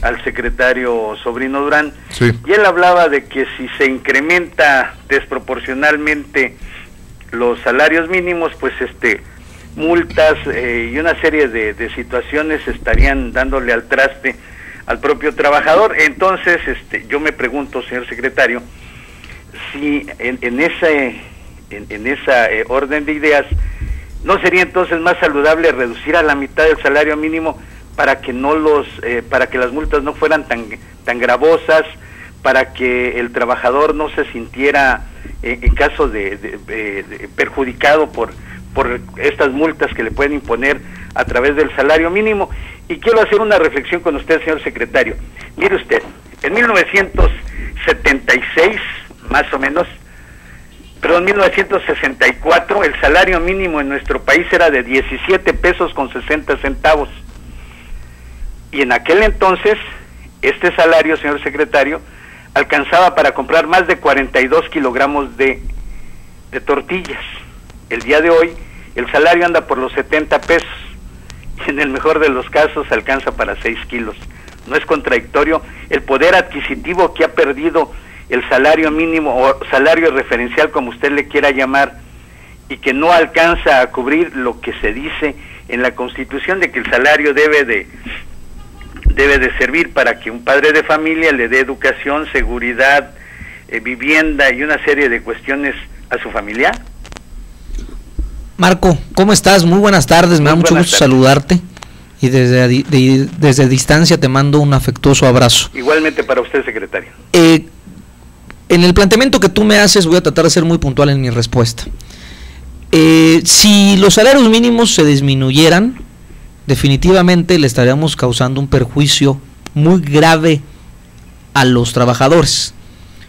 al secretario Sobrino Durán, y él hablaba de que si se incrementa desproporcionalmente los salarios mínimos, pues multas y una serie de situaciones estarían dándole al traste al propio trabajador. Entonces yo me pregunto, señor secretario, si en esa orden de ideas ¿no sería entonces más saludable reducir a la mitad del salario mínimo para que para que las multas no fueran tan gravosas, para que el trabajador no se sintiera en caso de perjudicado por estas multas que le pueden imponer a través del salario mínimo? Y quiero hacer una reflexión con usted, señor secretario. Mire usted, en 1976, más o menos, 1964, el salario mínimo en nuestro país era de 17 pesos con 60 centavos. Y en aquel entonces, este salario, señor secretario, alcanzaba para comprar más de 42 kilogramos de tortillas. El día de hoy, el salario anda por los 70 pesos, y en el mejor de los casos alcanza para 6 kilos. ¿No es contradictorio el poder adquisitivo que ha perdido el salario mínimo o salario referencial, como usted le quiera llamar, y que no alcanza a cubrir lo que se dice en la Constitución de que el salario debe de servir para que un padre de familia le dé educación, seguridad, vivienda y una serie de cuestiones a su familia? Marco, ¿cómo estás? Muy buenas tardes, me da mucho gusto saludarte, y desde distancia te mando un afectuoso abrazo. Igualmente para usted, secretario. En el planteamiento que tú me haces voy a tratar de ser muy puntual en mi respuesta. Si los salarios mínimos se disminuyeran, definitivamente le estaríamos causando un perjuicio muy grave a los trabajadores,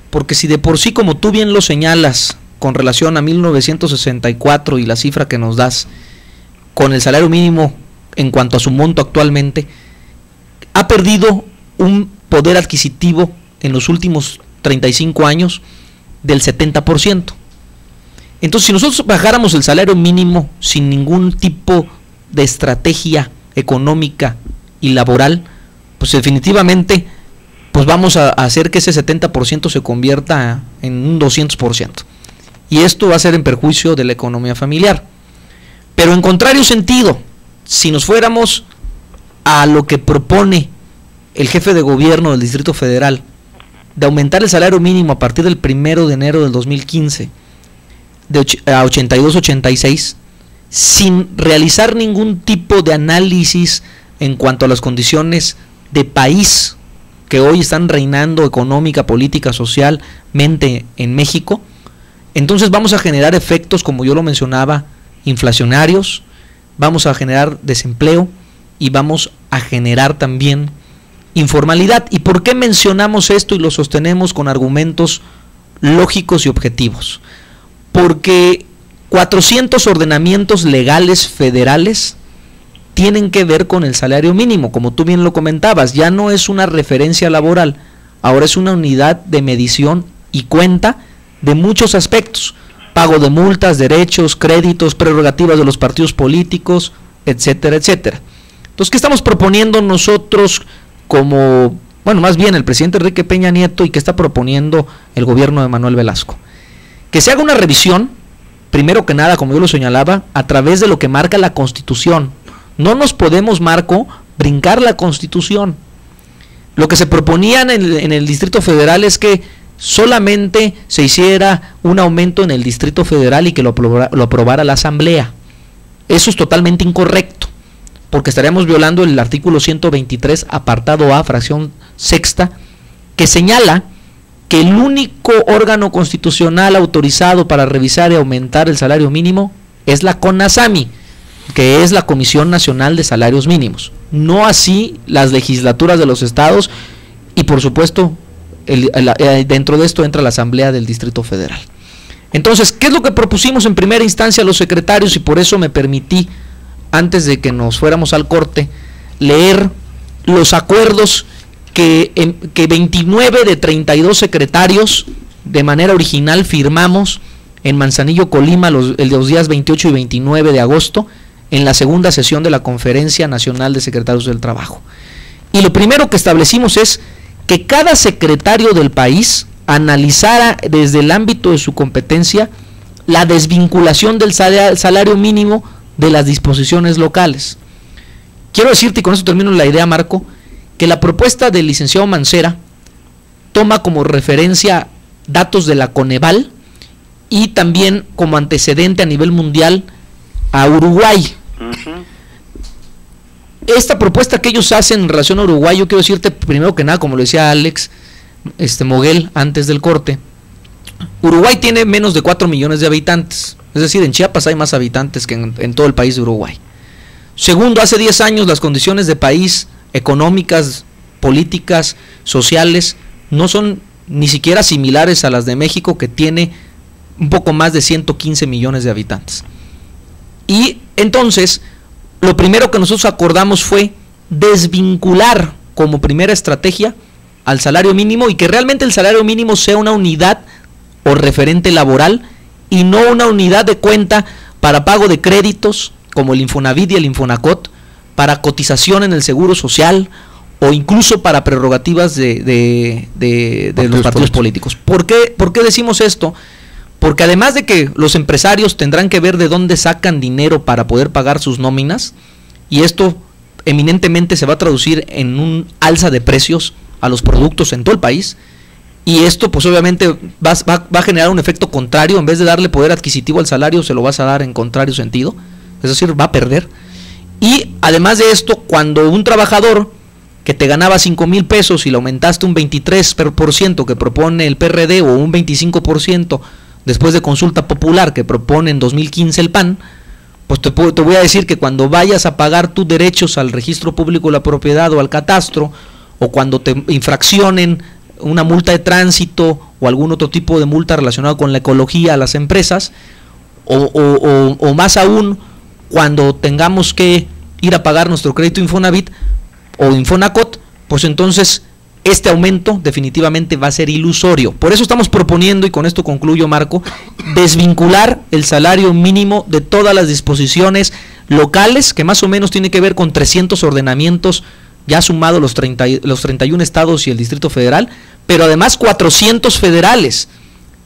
porque si de por sí, como tú bien lo señalas, con relación a 1964 y la cifra que nos das, con el salario mínimo en cuanto a su monto actualmente, ha perdido un poder adquisitivo en los últimos 35 años del 70%. Entonces, si nosotros bajáramos el salario mínimo sin ningún tipo de estrategia económica y laboral, pues definitivamente pues vamos a hacer que ese 70% se convierta en un 200%. Y esto va a ser en perjuicio de la economía familiar. Pero en contrario sentido, si nos fuéramos a lo que propone el jefe de gobierno del Distrito Federal, de aumentar el salario mínimo a partir del 1 de enero del 2015 a 82-86, sin realizar ningún tipo de análisis en cuanto a las condiciones de país que hoy están reinando económica, política, socialmente en México, entonces vamos a generar efectos, como yo lo mencionaba, inflacionarios, vamos a generar desempleo y vamos a generar también informalidad. ¿Y por qué mencionamos esto y lo sostenemos con argumentos lógicos y objetivos? Porque 400 ordenamientos legales federales tienen que ver con el salario mínimo, como tú bien lo comentabas. Ya no es una referencia laboral, ahora es una unidad de medición y cuenta de muchos aspectos: pago de multas, derechos, créditos, prerrogativas de los partidos políticos, etcétera, etcétera. Entonces, ¿qué estamos proponiendo nosotros como, bueno, más bien el presidente Enrique Peña Nieto, y qué está proponiendo el gobierno de Manuel Velasco? Que se haga una revisión, primero que nada, como yo lo señalaba, a través de lo que marca la Constitución. No nos podemos, Marco, brincar la Constitución. Lo que se proponía en el Distrito Federal es que solamente se hiciera un aumento en el Distrito Federal y que lo aprobara la Asamblea. Eso es totalmente incorrecto, porque estaríamos violando el artículo 123, apartado A, fracción sexta, que señala que el único órgano constitucional autorizado para revisar y aumentar el salario mínimo es la CONASAMI, que es la Comisión Nacional de Salarios Mínimos, no así las legislaturas de los estados y por supuesto dentro de esto entra la Asamblea del Distrito Federal. Entonces, ¿qué es lo que propusimos en primera instancia a los secretarios? Y por eso me permití, antes de que nos fuéramos al corte, leer los acuerdos que 29 de 32 secretarios de manera original firmamos en Manzanillo, Colima, los días 28 y 29 de agosto, en la segunda sesión de la Conferencia Nacional de Secretarios del Trabajo. Y lo primero que establecimos es que cada secretario del país analizara desde el ámbito de su competencia la desvinculación del salario mínimo de las disposiciones locales. Quiero decirte, y con eso termino la idea, Marco, que la propuesta del licenciado Mancera toma como referencia datos de la Coneval y también como antecedente a nivel mundial a Uruguay. Esta propuesta que ellos hacen en relación a Uruguay, yo quiero decirte primero que nada, como lo decía Alex Moguel antes del corte, Uruguay tiene menos de 4 millones de habitantes, es decir, en Chiapas hay más habitantes que en todo el país de Uruguay. Segundo, hace 10 años las condiciones de país, económicas, políticas, sociales, no son ni siquiera similares a las de México, que tiene un poco más de 115 millones de habitantes. Y entonces, lo primero que nosotros acordamos fue desvincular como primera estrategia al salario mínimo, y que realmente el salario mínimo sea una unidad o referente laboral y no una unidad de cuenta para pago de créditos como el Infonavit y el Infonacot, para cotización en el Seguro Social o incluso para prerrogativas de los partidos políticos. ¿Por qué decimos esto? Porque además de que los empresarios tendrán que ver de dónde sacan dinero para poder pagar sus nóminas, y esto eminentemente se va a traducir en un alza de precios a los productos en todo el país, y esto pues obviamente va a generar un efecto contrario. En vez de darle poder adquisitivo al salario, se lo vas a dar en contrario sentido, es decir, va a perder. Y además de esto, cuando un trabajador que te ganaba 5,000 pesos y le aumentaste un 23% que propone el PRD, o un 25% después de consulta popular que propone en 2015 el PAN, pues te voy a decir que cuando vayas a pagar tus derechos al registro público de la propiedad o al catastro, o cuando te infraccionen una multa de tránsito o algún otro tipo de multa relacionado con la ecología a las empresas, o más aún cuando tengamos que ir a pagar nuestro crédito Infonavit o Infonacot, pues entonces este aumento definitivamente va a ser ilusorio. Por eso estamos proponiendo, y con esto concluyo, Marco, desvincular el salario mínimo de todas las disposiciones locales, que más o menos tiene que ver con 300 ordenamientos, ya sumado los 31 estados y el Distrito Federal, pero además 400 federales.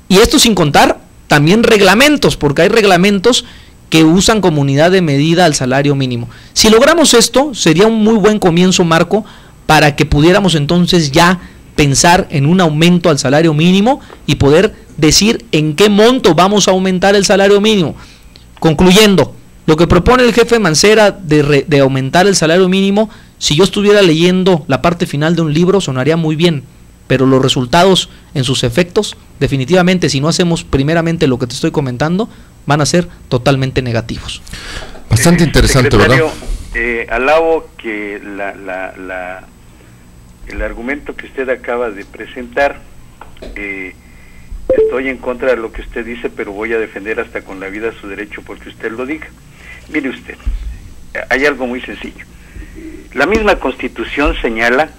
Y esto sin contar también reglamentos, porque hay reglamentos que usan como unidad de medida al salario mínimo. Si logramos esto, sería un muy buen comienzo, Marco, para que pudiéramos entonces ya pensar en un aumento al salario mínimo y poder decir en qué monto vamos a aumentar el salario mínimo. Concluyendo, lo que propone el jefe Mancera de aumentar el salario mínimo, si yo estuviera leyendo la parte final de un libro, sonaría muy bien, pero los resultados en sus efectos, definitivamente, si no hacemos primeramente lo que te estoy comentando, van a ser totalmente negativos. Bastante interesante, ¿verdad? Alabo que el argumento que usted acaba de presentar, estoy en contra de lo que usted dice, pero voy a defender hasta con la vida su derecho porque usted lo diga. Mire usted, hay algo muy sencillo. La misma Constitución señala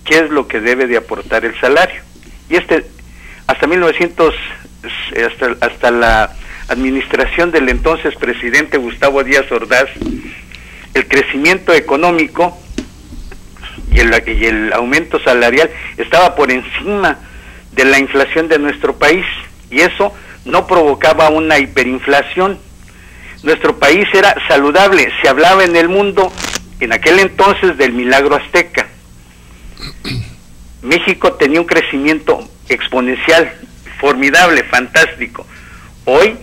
qué es lo que debe de aportar el salario. Y hasta la administración del entonces presidente Gustavo Díaz Ordaz, el crecimiento económico y el aumento salarial estaba por encima de la inflación de nuestro país, y eso no provocaba una hiperinflación. Nuestro país era saludable, se hablaba en el mundo en aquel entonces del milagro azteca. México tenía un crecimiento exponencial, formidable, fantástico. Hoy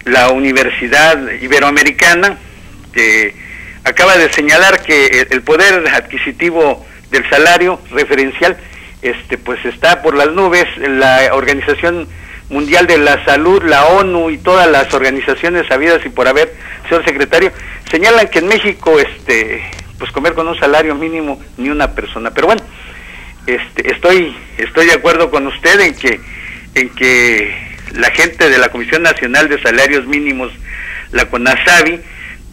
la Universidad Iberoamericana acaba de señalar que el poder adquisitivo del salario referencial pues está por las nubes. La Organización Mundial de la Salud, la ONU y todas las organizaciones habidas y por haber, señor secretario, señalan que en México, pues comer con un salario mínimo ni una persona. Pero bueno, estoy de acuerdo con usted en que la gente de la Comisión Nacional de Salarios Mínimos, la CONASABI,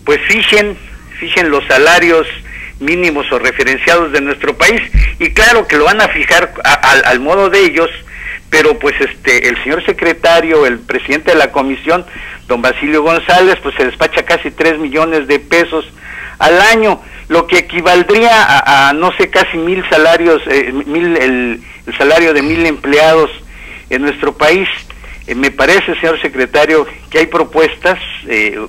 pues fijen los salarios mínimos o referenciados de nuestro país, y claro que lo van a fijar al modo de ellos, pero pues el señor secretario, el presidente de la comisión, don Basilio González, pues se despacha casi 3 millones de pesos al año, lo que equivaldría a no sé, casi 1,000 salarios, el salario de 1,000 empleados en nuestro país. Me parece, señor secretario, que hay propuestas,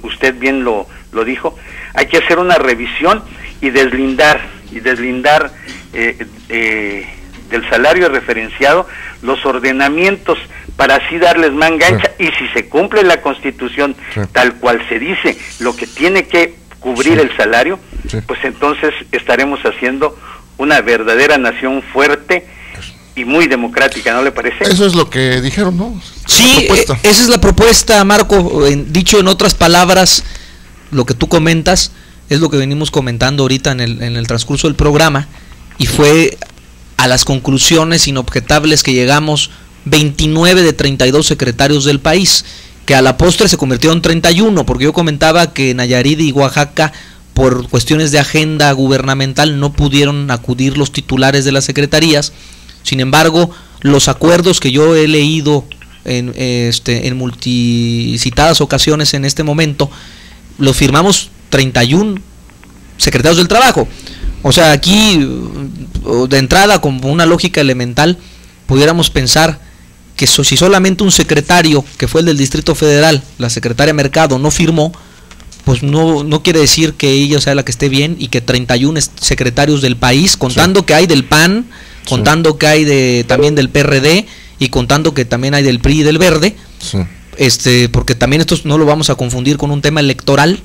usted bien lo dijo, hay que hacer una revisión y deslindar del salario referenciado los ordenamientos para así darles manga ancha, y si se cumple la Constitución tal cual se dice lo que tiene que cubrir el salario, pues entonces estaremos haciendo una verdadera nación fuerte y muy democrática, ¿no le parece? Eso es lo que dijeron, ¿no? Sí, esa es la propuesta, Marco. Dicho en otras palabras, lo que tú comentas es lo que venimos comentando ahorita en el transcurso del programa, y fue a las conclusiones inobjetables que llegamos 29 de 32 secretarios del país, que a la postre se convirtió en 31, porque yo comentaba que Nayarit y Oaxaca, por cuestiones de agenda gubernamental, no pudieron acudir los titulares de las secretarías. Sin embargo, los acuerdos que yo he leído en multicitadas ocasiones en este momento, los firmamos 31 secretarios del trabajo. O sea, aquí de entrada, como una lógica elemental, pudiéramos pensar que si solamente un secretario, que fue el del Distrito Federal, la secretaria Mercado, no firmó, pues no quiere decir que ella sea la que esté bien, y que 31 secretarios del país, contando que hay del PAN, contando que hay también del PRD, y contando que también hay del PRI y del Verde, porque también esto no lo vamos a confundir con un tema electoral,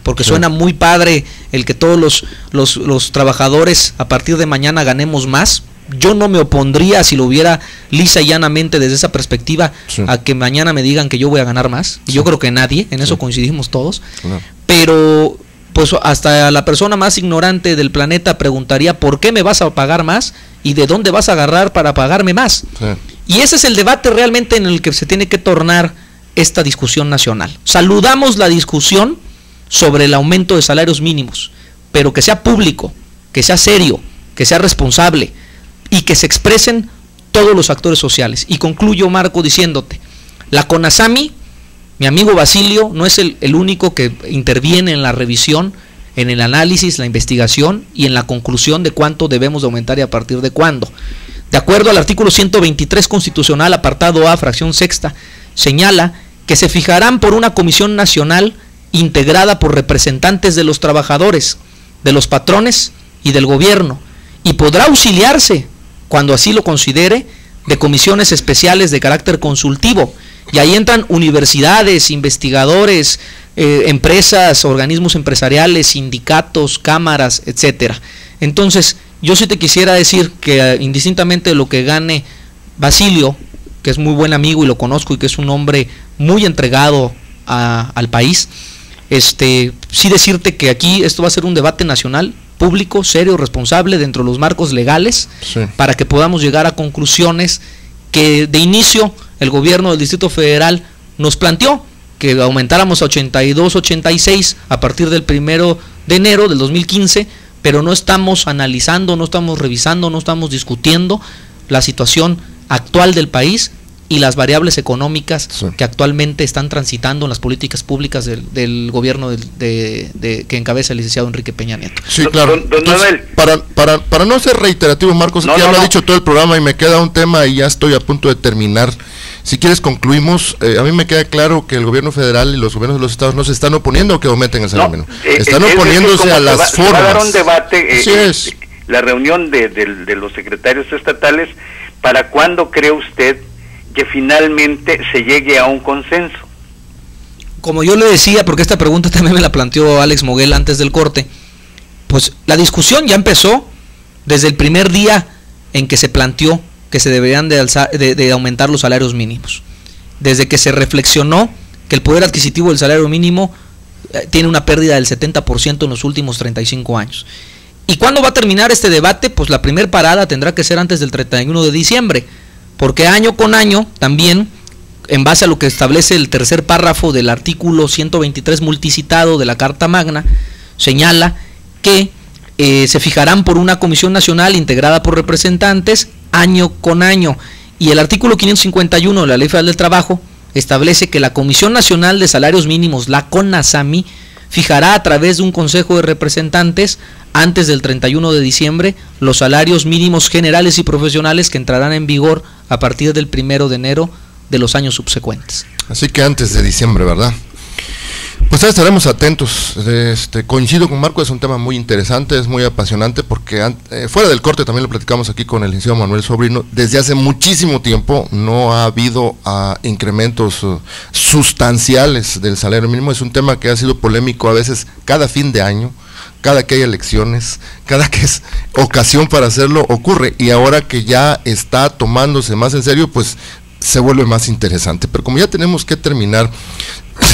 porque suena muy padre el que todos los trabajadores a partir de mañana ganemos más. Yo no me opondría, si lo hubiera lisa y llanamente desde esa perspectiva, a que mañana me digan que yo voy a ganar más. Y yo creo que nadie, en eso coincidimos todos. Pero pues hasta la persona más ignorante del planeta preguntaría: ¿por qué me vas a pagar más? ¿Y de dónde vas a agarrar para pagarme más? Y ese es el debate realmente en el que se tiene que tornar esta discusión nacional. Saludamos la discusión sobre el aumento de salarios mínimos, pero que sea público, que sea serio, que sea responsable, y que se expresen todos los actores sociales. Y concluyo, Marco, diciéndote: la CONASAMI, mi amigo Basilio, no es el único que interviene en la revisión, en el análisis, la investigación y en la conclusión de cuánto debemos de aumentar y a partir de cuándo. De acuerdo al artículo 123 constitucional, apartado A, fracción sexta, señala que se fijarán por una comisión nacional integrada por representantes de los trabajadores, de los patrones y del gobierno, y podrá auxiliarse, cuando así lo considere, de comisiones especiales de carácter consultivo, y ahí entran universidades, investigadores, empresas, organismos empresariales, sindicatos, cámaras, etcétera. Entonces, yo sí te quisiera decir que indistintamente de lo que gane Basilio, que es muy buen amigo y lo conozco, y que es un hombre muy entregado al país, sí decirte que aquí esto va a ser un debate nacional, público, serio, responsable, dentro de los marcos legales, para que podamos llegar a conclusiones que de inicio el gobierno del Distrito Federal nos planteó, que aumentáramos a 82, 86 a partir del 1 de enero del 2015, pero no estamos analizando, no estamos revisando, no estamos discutiendo la situación actual del país y las variables económicas que actualmente están transitando en las políticas públicas del gobierno que encabeza el licenciado Enrique Peña Nieto. Sí, claro. Entonces, para no ser reiterativo, Marcos, ya lo ha dicho todo el programa y me queda un tema y ya estoy a punto de terminar. Si quieres concluimos. A mí me queda claro que el gobierno federal y los gobiernos de los estados no se están oponiendo a que aumenten el salario mínimo. Están oponiéndose a las formas. Va a dar un debate, la reunión de los secretarios estatales. ¿Para cuándo cree usted que finalmente se llegue a un consenso? Como yo le decía, porque esta pregunta también me la planteó Alex Moguel antes del corte, pues la discusión ya empezó desde el primer día en que se planteó que se deberían de aumentar los salarios mínimos. Desde que se reflexionó que el poder adquisitivo del salario mínimo tiene una pérdida del 70% en los últimos 35 años. ¿Y cuándo va a terminar este debate? Pues la primer parada tendrá que ser antes del 31 de diciembre, porque año con año también, en base a lo que establece el tercer párrafo del artículo 123 multicitado de la Carta Magna, señala que se fijarán por una comisión nacional integrada por representantes año con año, y el artículo 551 de la Ley Federal del Trabajo establece que la Comisión Nacional de Salarios Mínimos, la CONASAMI, fijará a través de un consejo de representantes antes del 31 de diciembre los salarios mínimos generales y profesionales que entrarán en vigor a partir del 1 de enero de los años subsecuentes. Así que antes de diciembre, ¿verdad? Pues estaremos atentos. Coincido con Marco, es un tema muy interesante, es muy apasionante, porque fuera del corte también lo platicamos aquí con el licenciado Manuel Sobrino. Desde hace muchísimo tiempo no ha habido incrementos sustanciales del salario mínimo. Es un tema que ha sido polémico a veces cada fin de año, cada que hay elecciones, cada que es ocasión para hacerlo ocurre, y ahora que ya está tomándose más en serio, pues se vuelve más interesante. Pero como ya tenemos que terminar,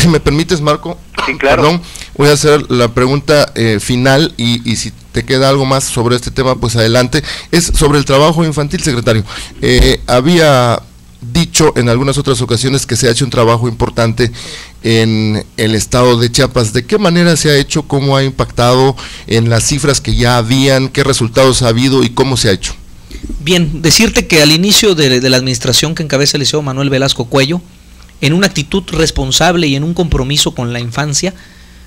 si me permites, Marco, sí, claro. Perdón, voy a hacer la pregunta final, y si te queda algo más sobre este tema, pues adelante. Es sobre el trabajo infantil, secretario. Había dicho en algunas otras ocasiones que se ha hecho un trabajo importante en el estado de Chiapas. ¿De qué manera se ha hecho? ¿Cómo ha impactado en las cifras que ya habían? ¿Qué resultados ha habido y cómo se ha hecho? Bien, decirte que al inicio de la administración que encabeza el licenciado Manuel Velasco Cuello, en una actitud responsable y en un compromiso con la infancia,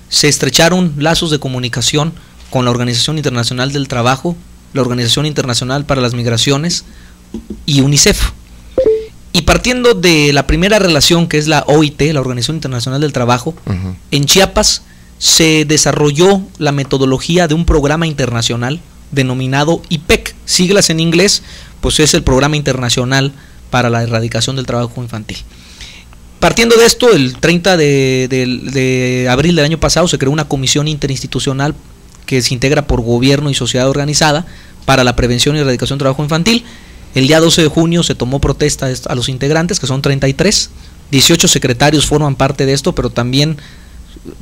se estrecharon lazos de comunicación con la Organización Internacional del Trabajo, la Organización Internacional para las Migraciones y UNICEF. Y partiendo de la primera relación, que es la OIT, la Organización Internacional del Trabajo, en Chiapas se desarrolló la metodología de un programa internacional denominado IPEC, siglas en inglés, pues es el Programa Internacional para la Erradicación del Trabajo Infantil. Partiendo de esto, el 30 de abril del año pasado se creó una comisión interinstitucional que se integra por gobierno y sociedad organizada para la prevención y erradicación del trabajo infantil. El día 12 de junio se tomó protesta a los integrantes, que son 33, 18 secretarios forman parte de esto, pero también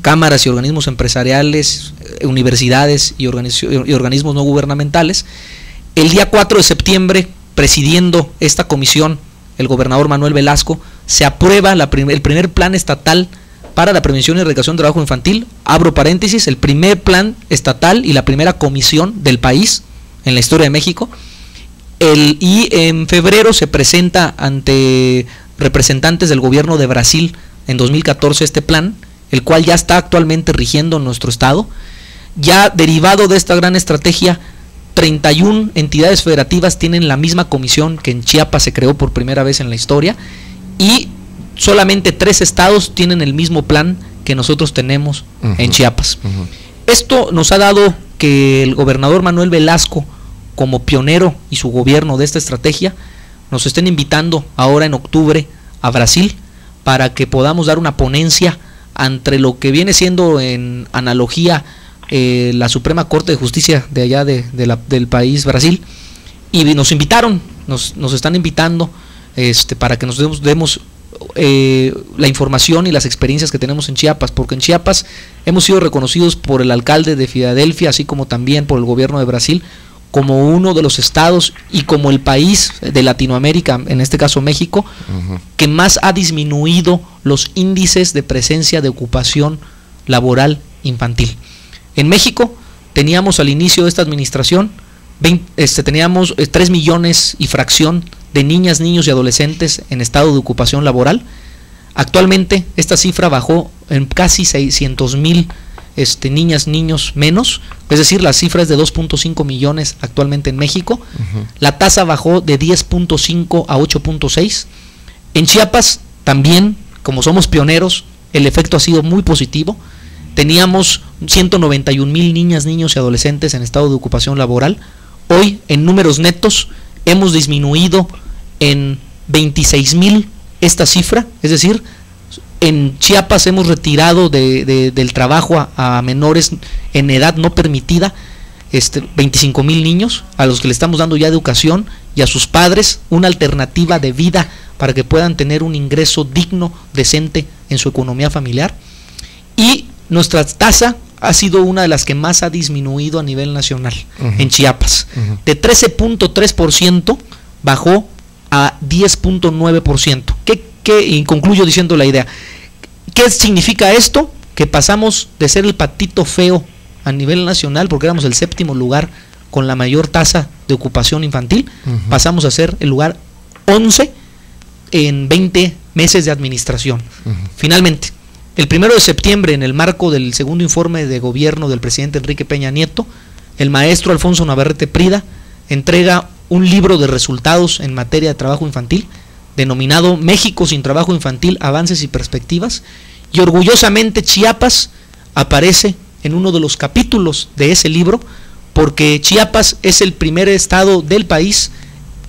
cámaras y organismos empresariales, universidades y organismos no gubernamentales. El día 4 de septiembre, presidiendo esta comisión, el gobernador Manuel Velasco, se aprueba el primer plan estatal para la prevención y erradicación del trabajo infantil, abro paréntesis, el primer plan estatal y la primera comisión del país en la historia de México. Y en febrero se presenta ante representantes del gobierno de Brasil en 2014 este plan, el cual ya está actualmente rigiendo nuestro estado. Ya derivado de esta gran estrategia, 31 entidades federativas tienen la misma comisión que en Chiapas se creó por primera vez en la historia, y solamente 3 estados tienen el mismo plan que nosotros tenemos en Chiapas. Esto nos ha dado que el gobernador Manuel Velasco, como pionero, y su gobierno de esta estrategia, nos estén invitando ahora en octubre a Brasil para que podamos dar una ponencia ante lo que viene siendo en analogía la Suprema Corte de Justicia de allá del país Brasil, y nos invitaron, nos están invitando para que nos demos la información y las experiencias que tenemos en Chiapas, porque en Chiapas hemos sido reconocidos por el alcalde de Filadelfia, así como también por el gobierno de Brasil, como uno de los estados y como el país de Latinoamérica, en este caso México, que más ha disminuido los índices de presencia de ocupación laboral infantil. En México teníamos al inicio de esta administración teníamos 3 millones y fracción de niñas, niños y adolescentes en estado de ocupación laboral. Actualmente esta cifra bajó en casi 600,000 niñas, niños menos, es decir, la cifra es de 2.5 millones actualmente en México. La tasa bajó de 10.5 a 8.6. En Chiapas también, como somos pioneros, el efecto ha sido muy positivo. Teníamos 191,000 niñas, niños y adolescentes en estado de ocupación laboral. Hoy, en números netos, hemos disminuido en 26,000 esta cifra, es decir, en Chiapas hemos retirado del trabajo a menores en edad no permitida 25,000 niños a los que le estamos dando ya educación, y a sus padres una alternativa de vida para que puedan tener un ingreso digno, decente en su economía familiar. Y nuestra tasa ha sido una de las que más ha disminuido a nivel nacional en Chiapas. De 13.3% bajó a 10.9%. Y concluyo diciendo la idea. ¿Qué significa esto? Que pasamos de ser el patito feo a nivel nacional, porque éramos el 7º lugar con la mayor tasa de ocupación infantil, pasamos a ser el lugar 11 en 20 meses de administración. Finalmente, el 1 de septiembre, en el marco del segundo informe de gobierno del presidente Enrique Peña Nieto, el maestro Alfonso Navarrete Prida entrega un libro de resultados en materia de trabajo infantil, denominado México sin trabajo infantil, avances y perspectivas, y orgullosamente Chiapas aparece en uno de los capítulos de ese libro, porque Chiapas es el primer estado del país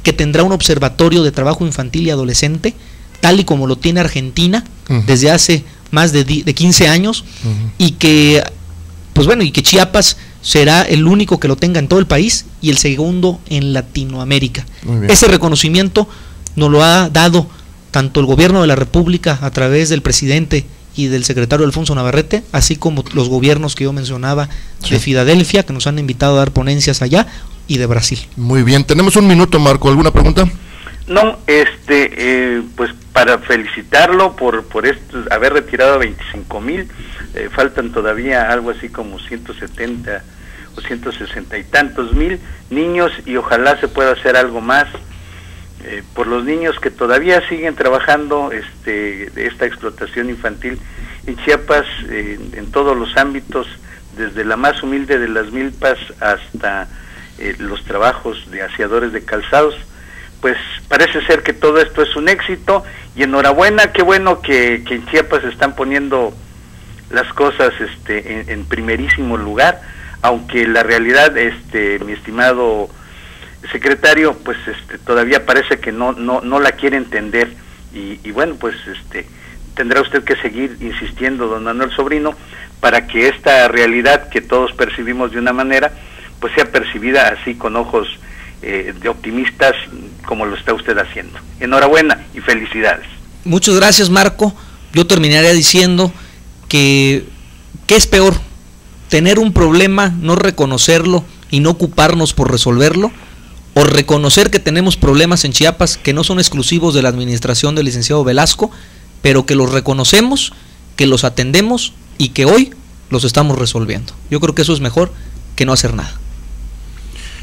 que tendrá un observatorio de trabajo infantil y adolescente, tal y como lo tiene Argentina desde hace más de 15 años, y que y que Chiapas será el único que lo tenga en todo el país y el segundo en Latinoamérica. Ese reconocimiento nos lo ha dado tanto el gobierno de la República a través del presidente y del secretario Alfonso Navarrete, así como los gobiernos que yo mencionaba de Filadelfia, que nos han invitado a dar ponencias allá, y de Brasil. Muy bien, tenemos un minuto, Marco, ¿alguna pregunta? No, pues para felicitarlo por haber retirado a 25,000, faltan todavía algo así como 170 o 160 y tantos mil niños, y ojalá se pueda hacer algo más por los niños que todavía siguen trabajando de esta explotación infantil en Chiapas, en todos los ámbitos, desde la más humilde de las milpas hasta los trabajos de aseadores de calzados. Pues parece ser que todo esto es un éxito, y enhorabuena, qué bueno que en Chiapas están poniendo las cosas en primerísimo lugar, aunque la realidad, mi estimado secretario, pues todavía parece que no la quiere entender, y bueno, pues tendrá usted que seguir insistiendo, don Manuel Sobrino, para que esta realidad que todos percibimos de una manera, pues sea percibida así con ojos de optimistas, como lo está usted haciendo. Enhorabuena y felicidades. Muchas gracias, Marco. Yo terminaría diciendo que ¿qué es peor? Tener un problema, no reconocerlo y no ocuparnos por resolverlo, o reconocer que tenemos problemas en Chiapas que no son exclusivos de la administración del licenciado Velasco, pero que los reconocemos, que los atendemos y que hoy los estamos resolviendo. Yo creo que eso es mejor que no hacer nada.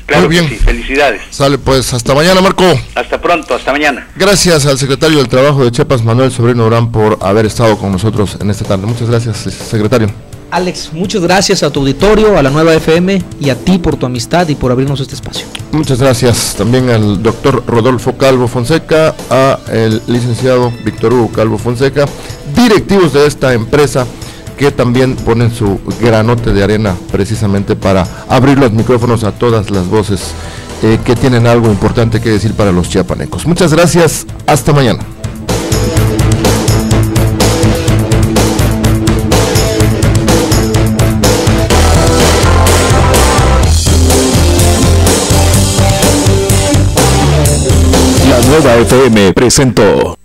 Claro. Muy bien. Que sí, felicidades. Sale pues, hasta mañana, Marco. Hasta pronto, hasta mañana. Gracias al secretario del Trabajo de Chiapas, Manuel Sobrino Durán, por haber estado con nosotros en esta tarde. Muchas gracias, secretario. Alex, muchas gracias a tu auditorio, a la Nueva FM y a ti por tu amistad y por abrirnos este espacio. Muchas gracias también al doctor Rodolfo Calvo Fonseca, a el licenciado Víctor Hugo Calvo Fonseca, directivos de esta empresa que también ponen su granote de arena precisamente para abrir los micrófonos a todas las voces que tienen algo importante que decir para los chiapanecos. Muchas gracias, hasta mañana. La Nueva FM presentó